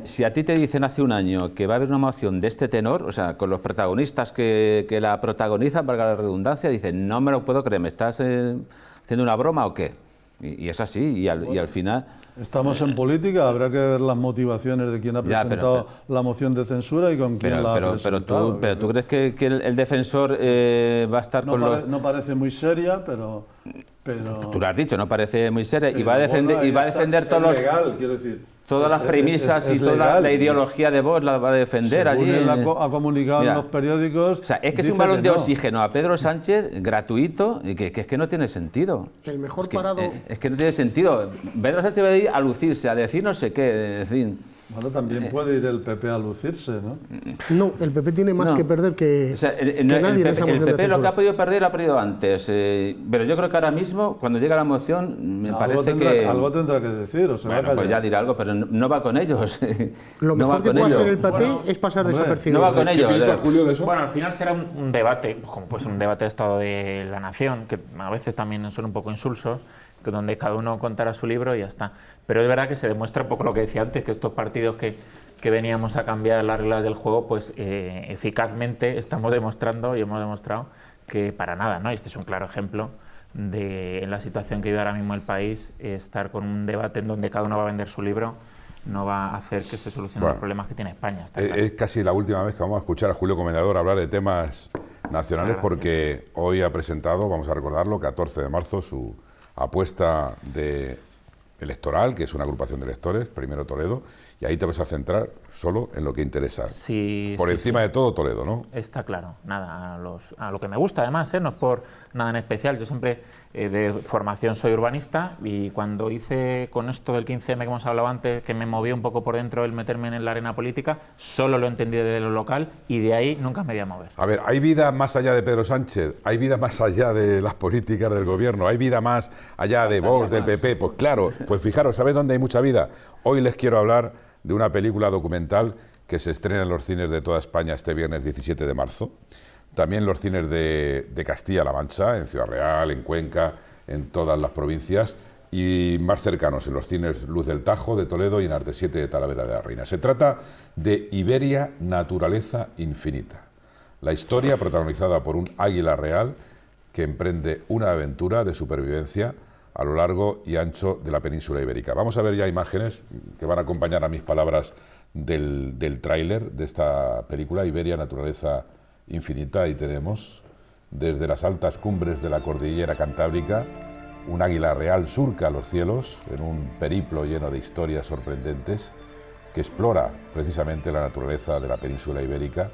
[SPEAKER 3] si a ti te dicen hace un año que va a haber una moción de este tenor, o sea, con los protagonistas que la protagonizan, valga la redundancia, dicen, no me lo puedo creer, ¿me estás haciendo una broma o qué? Y es así, y al final...
[SPEAKER 5] Estamos en política, habrá que ver las motivaciones de quien ha presentado la moción de censura y con quién la ha presentado.
[SPEAKER 3] Pero ¿tú crees que el defensor va a estar con los...?
[SPEAKER 5] No parece muy seria, pero...
[SPEAKER 3] Tú lo has dicho, no parece muy seria, y va a defender todos los...
[SPEAKER 5] legal, quiero decir.
[SPEAKER 3] Todas las premisas y toda la ideología de Vox la va a defender allí.
[SPEAKER 5] Él ha comunicado en los periódicos.
[SPEAKER 3] O sea, es que es un balón de oxígeno a Pedro Sánchez gratuito, y que es que no tiene sentido.
[SPEAKER 4] El mejor parado.
[SPEAKER 3] Es que no tiene sentido. Pedro Sánchez va a ir a lucirse, a decir no sé qué, en fin.
[SPEAKER 5] Bueno, también puede ir el PP a lucirse, ¿no?
[SPEAKER 4] No, el PP tiene más que perder que,
[SPEAKER 3] o sea,
[SPEAKER 4] que nadie en esa moción.
[SPEAKER 3] El PP lo que ha podido perder lo ha perdido antes. Pero yo creo que ahora mismo, cuando llega la moción, me parece que...
[SPEAKER 5] Algo tendrá que decir, o se va a callar.
[SPEAKER 3] Pues ya dirá algo, pero no va con ellos.
[SPEAKER 4] Lo mejor que puede hacer el PP es pasar desapercibido.
[SPEAKER 3] No va con ellos.
[SPEAKER 1] ¿Qué piensa Julio de eso?
[SPEAKER 2] Bueno, al final será un debate, como pues un debate de Estado de la Nación, que a veces también son un poco insulsos, que donde cada uno contará su libro y ya está. Pero es verdad que se demuestra un poco lo que decía antes, que estos partidos que veníamos a cambiar las reglas del juego, pues eficazmente estamos demostrando y hemos demostrado que para nada, ¿no? Este es un claro ejemplo de, en la situación que vive ahora mismo el país, estar con un debate en donde cada uno va a vender su libro no va a hacer que se solucionen los problemas que tiene España.
[SPEAKER 1] Es casi la última vez que vamos a escuchar a Julio Comendador hablar de temas nacionales, porque hoy ha presentado, vamos a recordarlo, 14 de marzo, su apuesta electoral, que es una agrupación de electores, Primero Toledo, y ahí te vas a centrar solo en lo que interesa.
[SPEAKER 2] Sí,
[SPEAKER 1] por encima de todo Toledo, ¿no? Está
[SPEAKER 2] claro, nada, a lo que me gusta además, no es por nada en especial. Yo siempre de formación soy urbanista, y cuando hice con esto del 15M que hemos hablado antes, que me movió un poco por dentro el meterme en la arena política, solo lo entendí desde lo local y de ahí nunca me voy a mover.
[SPEAKER 1] A ver, ¿hay vida más allá de Pedro Sánchez? ¿Hay vida más allá de las políticas del gobierno? ¿Hay vida más allá de Vox, del PP? Pues claro, pues fijaros, ¿sabéis dónde hay mucha vida? Hoy les quiero hablar de una película documental que se estrena en los cines de toda España este viernes 17 de marzo. También en los cines de Castilla-La Mancha, en Ciudad Real, en Cuenca, en todas las provincias, y más cercanos, en los cines Luz del Tajo de Toledo y en Arte 7 de Talavera de la Reina. Se trata de Iberia, naturaleza infinita. La historia protagonizada por un águila real que emprende una aventura de supervivencia a lo largo y ancho de la península ibérica. Vamos a ver ya imágenes que van a acompañar a mis palabras del tráiler de esta película, Iberia, naturaleza infinita. Ahí tenemos, desde las altas cumbres de la cordillera cantábrica, un águila real surca los cielos en un periplo lleno de historias sorprendentes que explora precisamente la naturaleza de la península ibérica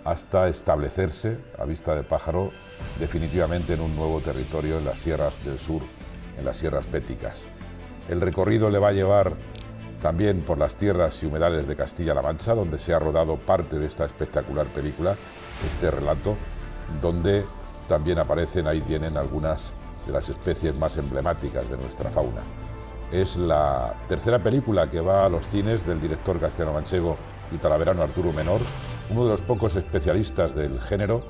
[SPEAKER 1] hasta establecerse a vista de pájaro definitivamente en un nuevo territorio en las sierras del sur, en las sierras béticas. El recorrido le va a llevar también por las tierras y humedales de Castilla-La Mancha, donde se ha rodado parte de esta espectacular película, este relato, donde también aparecen, ahí tienen algunas de las especies más emblemáticas de nuestra fauna. Es la tercera película que va a los cines del director castellano-manchego y talaverano Arturo Menor, uno de los pocos especialistas del género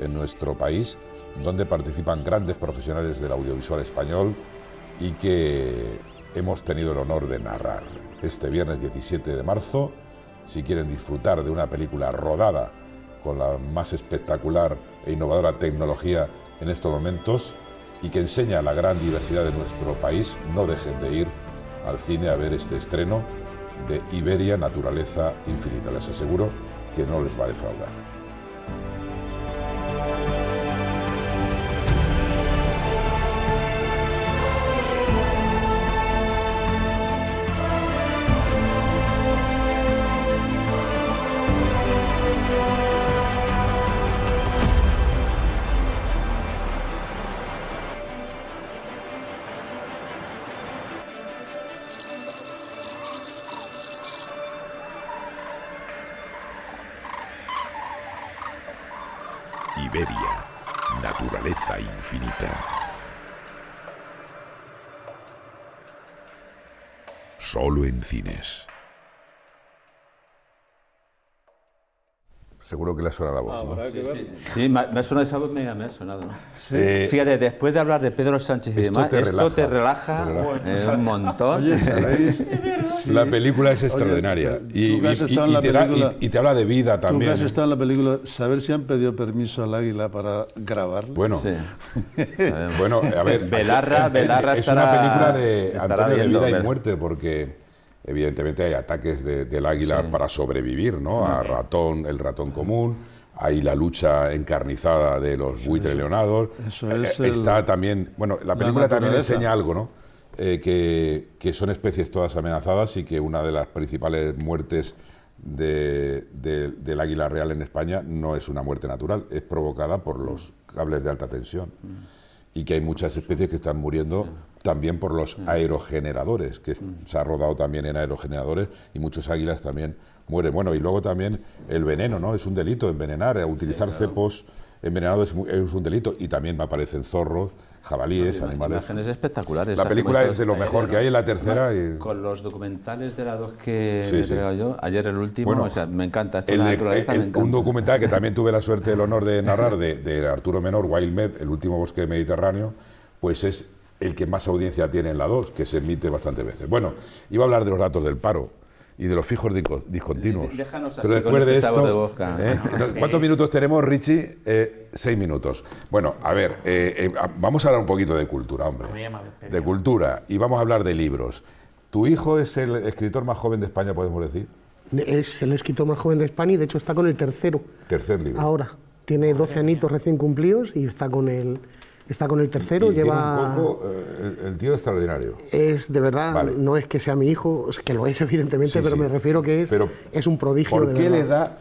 [SPEAKER 1] en nuestro país, donde participan grandes profesionales del audiovisual español y que hemos tenido el honor de narrar. Este viernes 17 de marzo, si quieren disfrutar de una película rodada con la más espectacular e innovadora tecnología en estos momentos y que enseña la gran diversidad de nuestro país, no dejen de ir al cine a ver este estreno de Iberia, naturaleza infinita. Les aseguro que no les va a defraudar.
[SPEAKER 7] Iberia, naturaleza infinita.
[SPEAKER 1] solo en cines. Seguro que le suena la voz, ¿no?
[SPEAKER 3] Sí, me ha sonado esa voz, me ha sonado, ¿no?
[SPEAKER 5] Sí.
[SPEAKER 3] Fíjate, después de hablar de Pedro Sánchez y demás, esto te relaja un montón.
[SPEAKER 5] Oye, ¿sabéis? Sí.
[SPEAKER 1] La película es extraordinaria. Y te habla de vida también.
[SPEAKER 5] Tú que has estado en la película, saber si han pedido permiso al Águila para grabarlo.
[SPEAKER 1] Bueno,
[SPEAKER 3] Sí.
[SPEAKER 1] bueno, a ver,
[SPEAKER 3] Velarra
[SPEAKER 1] es
[SPEAKER 3] estará,
[SPEAKER 1] una película de
[SPEAKER 3] estará
[SPEAKER 1] Antonio de
[SPEAKER 3] viendo,
[SPEAKER 1] vida y muerte, porque evidentemente hay ataques del águila para sobrevivir, ¿no? A el ratón común, hay la lucha encarnizada de los buitres leonados.
[SPEAKER 5] Eso es
[SPEAKER 1] está también, bueno, la película también
[SPEAKER 5] naturaleza.
[SPEAKER 1] enseña algo, ¿no? Que son especies todas amenazadas y que una de las principales muertes del águila real en España no es una muerte natural, es provocada por los cables de alta tensión. Y que hay muchas especies que están muriendo también por los aerogeneradores, que se ha rodado también en aerogeneradores, y muchos águilas también mueren. Bueno, y luego también el veneno, ¿no? Es un delito envenenar, utilizar cepos envenenados es un delito, y también aparecen zorros, jabalíes, animales.
[SPEAKER 3] Imágenes espectaculares.
[SPEAKER 1] La película es de lo mejor que hay, en la tercera.
[SPEAKER 3] Con los documentales de las dos que
[SPEAKER 1] Sí,
[SPEAKER 3] he
[SPEAKER 1] sí.
[SPEAKER 3] entregado yo, ayer el último,
[SPEAKER 1] Bueno,
[SPEAKER 3] o sea, me encanta. Esto de la naturaleza me encanta.
[SPEAKER 1] Un documental que también tuve la suerte y el honor de narrar, de Arturo Menor, Wild Med, el último bosque mediterráneo, pues es el que más audiencia tiene en la 2, que se emite bastantes veces. Bueno, iba a hablar de los datos del paro y de los fijos discontinuos.
[SPEAKER 3] Déjanos así
[SPEAKER 1] Pero después
[SPEAKER 3] con
[SPEAKER 1] de
[SPEAKER 3] este
[SPEAKER 1] esto,
[SPEAKER 3] sabor de boca.
[SPEAKER 1] ¿cuántos minutos tenemos, Richie? 6 minutos. Bueno, a ver, vamos a hablar un poquito de cultura, hombre. De cultura, y vamos a hablar de libros. ¿Tu hijo es el escritor más joven de España, podemos decir?
[SPEAKER 4] Es el escritor más joven de España y de hecho está con el tercer libro. Ahora, tiene 12 añitos recién cumplidos y está con el tercero.
[SPEAKER 1] Y
[SPEAKER 4] lleva...
[SPEAKER 1] tiene un poco, el tío extraordinario.
[SPEAKER 4] Es de verdad,
[SPEAKER 1] Vale.
[SPEAKER 4] no es que sea mi hijo, es que lo es evidentemente,
[SPEAKER 1] Sí,
[SPEAKER 4] pero
[SPEAKER 1] sí.
[SPEAKER 4] me refiero que
[SPEAKER 1] Pero,
[SPEAKER 4] es un prodigio
[SPEAKER 1] ¿por
[SPEAKER 4] de
[SPEAKER 1] qué
[SPEAKER 4] verdad.
[SPEAKER 1] le da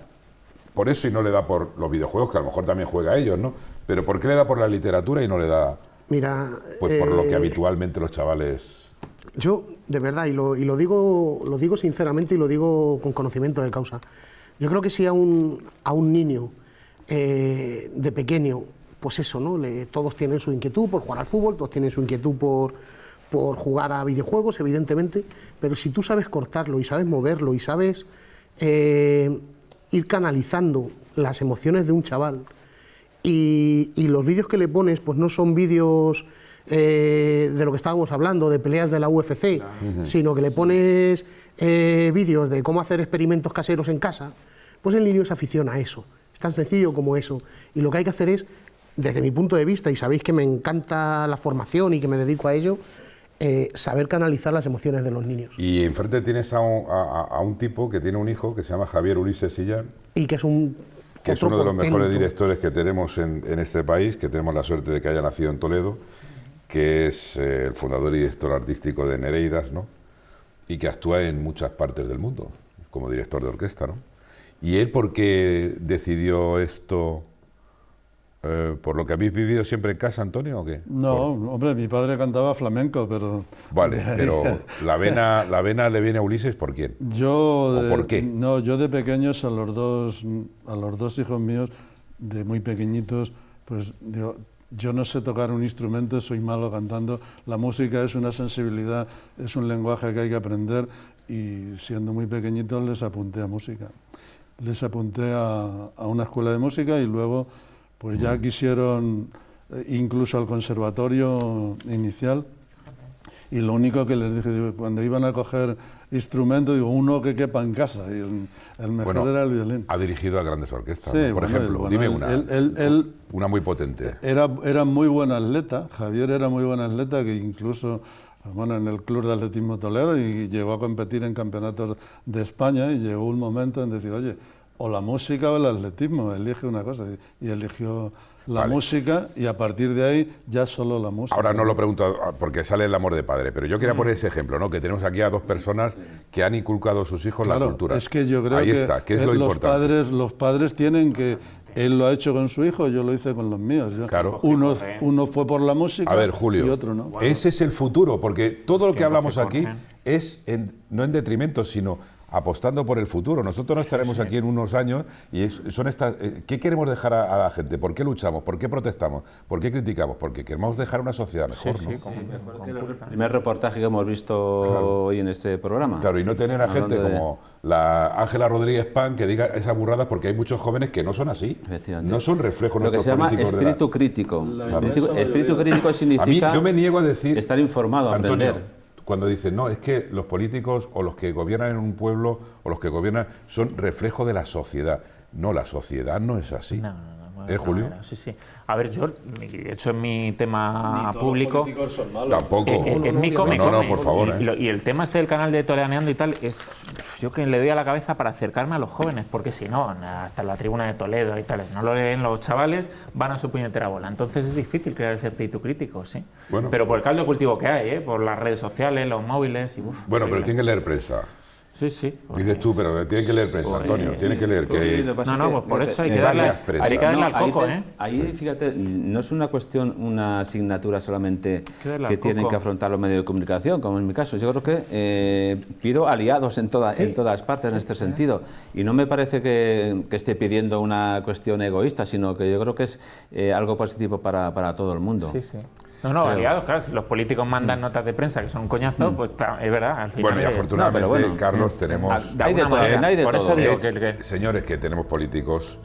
[SPEAKER 1] por eso y no le da por los videojuegos, que a lo mejor también juega a ellos, ¿no? Pero ¿por qué le da por la literatura y no le da
[SPEAKER 4] Mira,
[SPEAKER 1] pues por lo que habitualmente los chavales...
[SPEAKER 4] yo, de verdad, y lo digo sinceramente y lo digo con conocimiento de causa, yo creo que si a un niño de pequeño, pues eso, ¿no? Todos tienen su inquietud por jugar al fútbol, todos tienen su inquietud por jugar a videojuegos, evidentemente, pero si tú sabes cortarlo y sabes moverlo y sabes ir canalizando las emociones de un chaval y los vídeos que le pones, pues no son vídeos de lo que estábamos hablando, de peleas de la UFC, sino que le pones vídeos de cómo hacer experimentos caseros en casa, pues el niño se aficiona a eso. Es tan sencillo como eso. Y lo que hay que hacer es, desde mi punto de vista, y sabéis que me encanta la formación y que me dedico a ello, saber canalizar las emociones de los niños.
[SPEAKER 1] Y enfrente tienes a un tipo que tiene un hijo que se llama Javier Ulises Sillán,
[SPEAKER 4] Y que es
[SPEAKER 1] que es uno de los mejores directores que tenemos en este país, que tenemos la suerte de que haya nacido en Toledo, que es el fundador y director artístico de Nereidas, ¿no? Y que actúa en muchas partes del mundo como director de orquesta, ¿no? ¿Y él por qué decidió esto? ¿Por lo que habéis vivido siempre en casa, Antonio, o qué?
[SPEAKER 5] No, hombre, mi padre cantaba flamenco, pero...
[SPEAKER 1] Vale, pero la vena le viene a Ulises, ¿por quién? ¿O por qué?
[SPEAKER 5] No, yo de pequeños a los dos hijos míos, de muy pequeñitos, pues digo, yo no sé tocar un instrumento, soy malo cantando. La música es una sensibilidad, es un lenguaje que hay que aprender, y siendo muy pequeñitos les apunté a música. Les apunté a una escuela de música y luego pues ya quisieron incluso al conservatorio inicial, y lo único que les dije, digo, cuando iban a coger instrumentos, digo, uno que quepa en casa, y el mejor era el violín.
[SPEAKER 1] Ha dirigido a grandes orquestas,
[SPEAKER 5] Sí,
[SPEAKER 1] ¿no? Por
[SPEAKER 5] bueno,
[SPEAKER 1] ejemplo, dime una, una muy potente.
[SPEAKER 5] Era muy buen atleta, Javier era muy buen atleta, que incluso bueno, en el Club de Atletismo Toledo, y llegó a competir en campeonatos de España, y llegó un momento en decir, oye, o la música o el atletismo, elige una cosa, y eligió la música, y a partir de ahí ya solo la música.
[SPEAKER 1] Ahora no lo pregunto porque sale el amor de padre, pero yo quería poner ese ejemplo, ¿no? Que tenemos aquí a dos personas que han inculcado a sus hijos la cultura.
[SPEAKER 5] Es que yo creo
[SPEAKER 1] ahí
[SPEAKER 5] que
[SPEAKER 1] está, ¿qué es lo importante?
[SPEAKER 5] los padres tienen que... Él lo ha hecho con su hijo, yo lo hice con los míos.
[SPEAKER 1] Claro.
[SPEAKER 5] Uno fue por la música,
[SPEAKER 1] a ver, Julio,
[SPEAKER 5] y otro no.
[SPEAKER 1] Ese es el futuro, porque todo lo que hablamos aquí es no en detrimento, sino apostando por el futuro. Nosotros no estaremos aquí en unos años y son estas... ¿Qué queremos dejar a la gente? ¿Por qué luchamos? ¿Por qué protestamos? ¿Por qué criticamos? Porque queremos dejar una sociedad mejor, ¿no?
[SPEAKER 3] El primer reportaje que hemos visto hoy en este programa.
[SPEAKER 1] Claro, y no tener a gente como la Ángela Rodríguez Pan que diga esas burradas, porque hay muchos jóvenes que no son así, no son reflejos
[SPEAKER 3] lo que se llama espíritu crítico. Espíritu crítico significa
[SPEAKER 1] yo me niego a decir,
[SPEAKER 3] estar informado,
[SPEAKER 1] Antonio,
[SPEAKER 3] aprender.
[SPEAKER 1] Cuando dicen, no, es que los políticos o los que gobiernan en un pueblo o los que gobiernan son reflejo de la sociedad. No, la sociedad no es así. Julio?
[SPEAKER 2] Sí, sí. A ver, yo, de hecho, en mi tema público...
[SPEAKER 5] Los políticos son malos.
[SPEAKER 1] Tampoco.
[SPEAKER 2] En mi come.
[SPEAKER 1] No, por favor.
[SPEAKER 2] Y el tema este del canal de Toledaneando y tal, es yo que le doy a la cabeza para acercarme a los jóvenes, porque si no, hasta la tribuna de Toledo y tales, no lo leen los chavales, van a su puñetera bola. Entonces es difícil crear ese espíritu crítico, sí.
[SPEAKER 1] Bueno,
[SPEAKER 2] pero por el caldo de cultivo que hay, por las redes sociales, los móviles... Y,
[SPEAKER 1] bueno, pero tienen que leer prensa.
[SPEAKER 2] Sí, sí.
[SPEAKER 1] Dices tú, pero tienen que leer prensa, Antonio, tienen que leer.
[SPEAKER 2] Pues por eso hay que darle al coco,
[SPEAKER 3] Ahí, fíjate, no es una cuestión, una asignatura solamente que tienen que afrontar los medios de comunicación, como en mi caso. Yo creo que pido aliados en todas partes en este sentido. Y no me parece que esté pidiendo una cuestión egoísta, sino que yo creo que es algo positivo para todo el mundo.
[SPEAKER 2] Sí, sí. No, aliados, claro, si los políticos mandan notas de prensa que son un coñazo, pues es verdad, al final...
[SPEAKER 1] Bueno, y afortunadamente, Carlos, tenemos...
[SPEAKER 3] Hay de
[SPEAKER 2] por
[SPEAKER 3] todo.
[SPEAKER 2] Eso digo
[SPEAKER 1] Señores, que tenemos políticos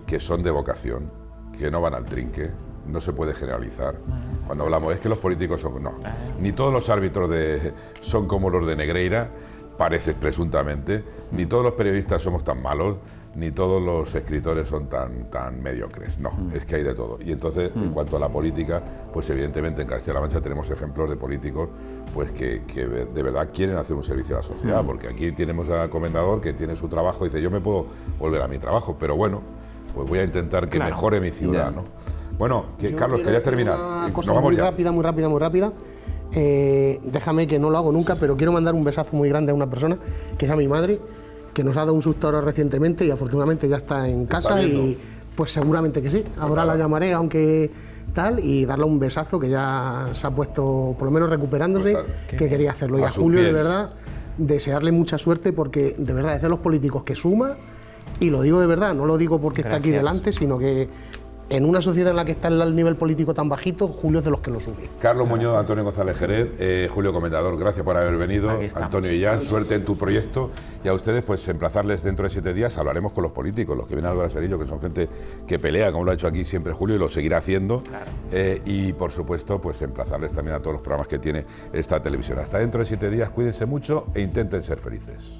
[SPEAKER 1] que son de vocación, que no van al trinque, no se puede generalizar. Cuando hablamos, es que los políticos son... No, ni todos los árbitros son como los de Negreira, parece presuntamente, ni todos los periodistas somos tan malos, ni todos los escritores son tan mediocres. No, es que hay de todo. Y entonces, en cuanto a la política, pues evidentemente en Castilla-La Mancha tenemos ejemplos de políticos pues que de verdad quieren hacer un servicio a la sociedad, porque aquí tenemos al comendador que tiene su trabajo y dice, yo me puedo volver a mi trabajo, pero bueno, pues voy a intentar que mejore mi ciudad, ¿no? Bueno, Carlos, que ya termina.
[SPEAKER 4] Una cosa muy rápida. Déjame, que no lo hago nunca, pero quiero mandar un besazo muy grande a una persona, que es a mi madre, que nos ha dado un susto ahora recientemente y afortunadamente ya está en casa y pues seguramente que sí. Ahora la llamaré, aunque tal, y darle un besazo, que ya se ha puesto por lo menos recuperándose, que quería hacerlo. Y a Julio, de verdad, desearle mucha suerte, porque de verdad es de los políticos que suma, y lo digo de verdad, no lo digo porque está aquí delante, sino que en una sociedad en la que está el nivel político tan bajito, Julio es de los que lo sube.
[SPEAKER 1] Carlos Muñoz, Antonio González Jerez, Julio Comendador, gracias por haber venido. Antonio y Jan, suerte en tu proyecto. Y a ustedes, pues emplazarles dentro de 7 días, hablaremos con los políticos, los que vienen al Braserillo, que son gente que pelea, como lo ha hecho aquí siempre Julio, y lo seguirá haciendo. Y por supuesto, pues emplazarles también a todos los programas que tiene esta televisión. Hasta dentro de 7 días, cuídense mucho e intenten ser felices.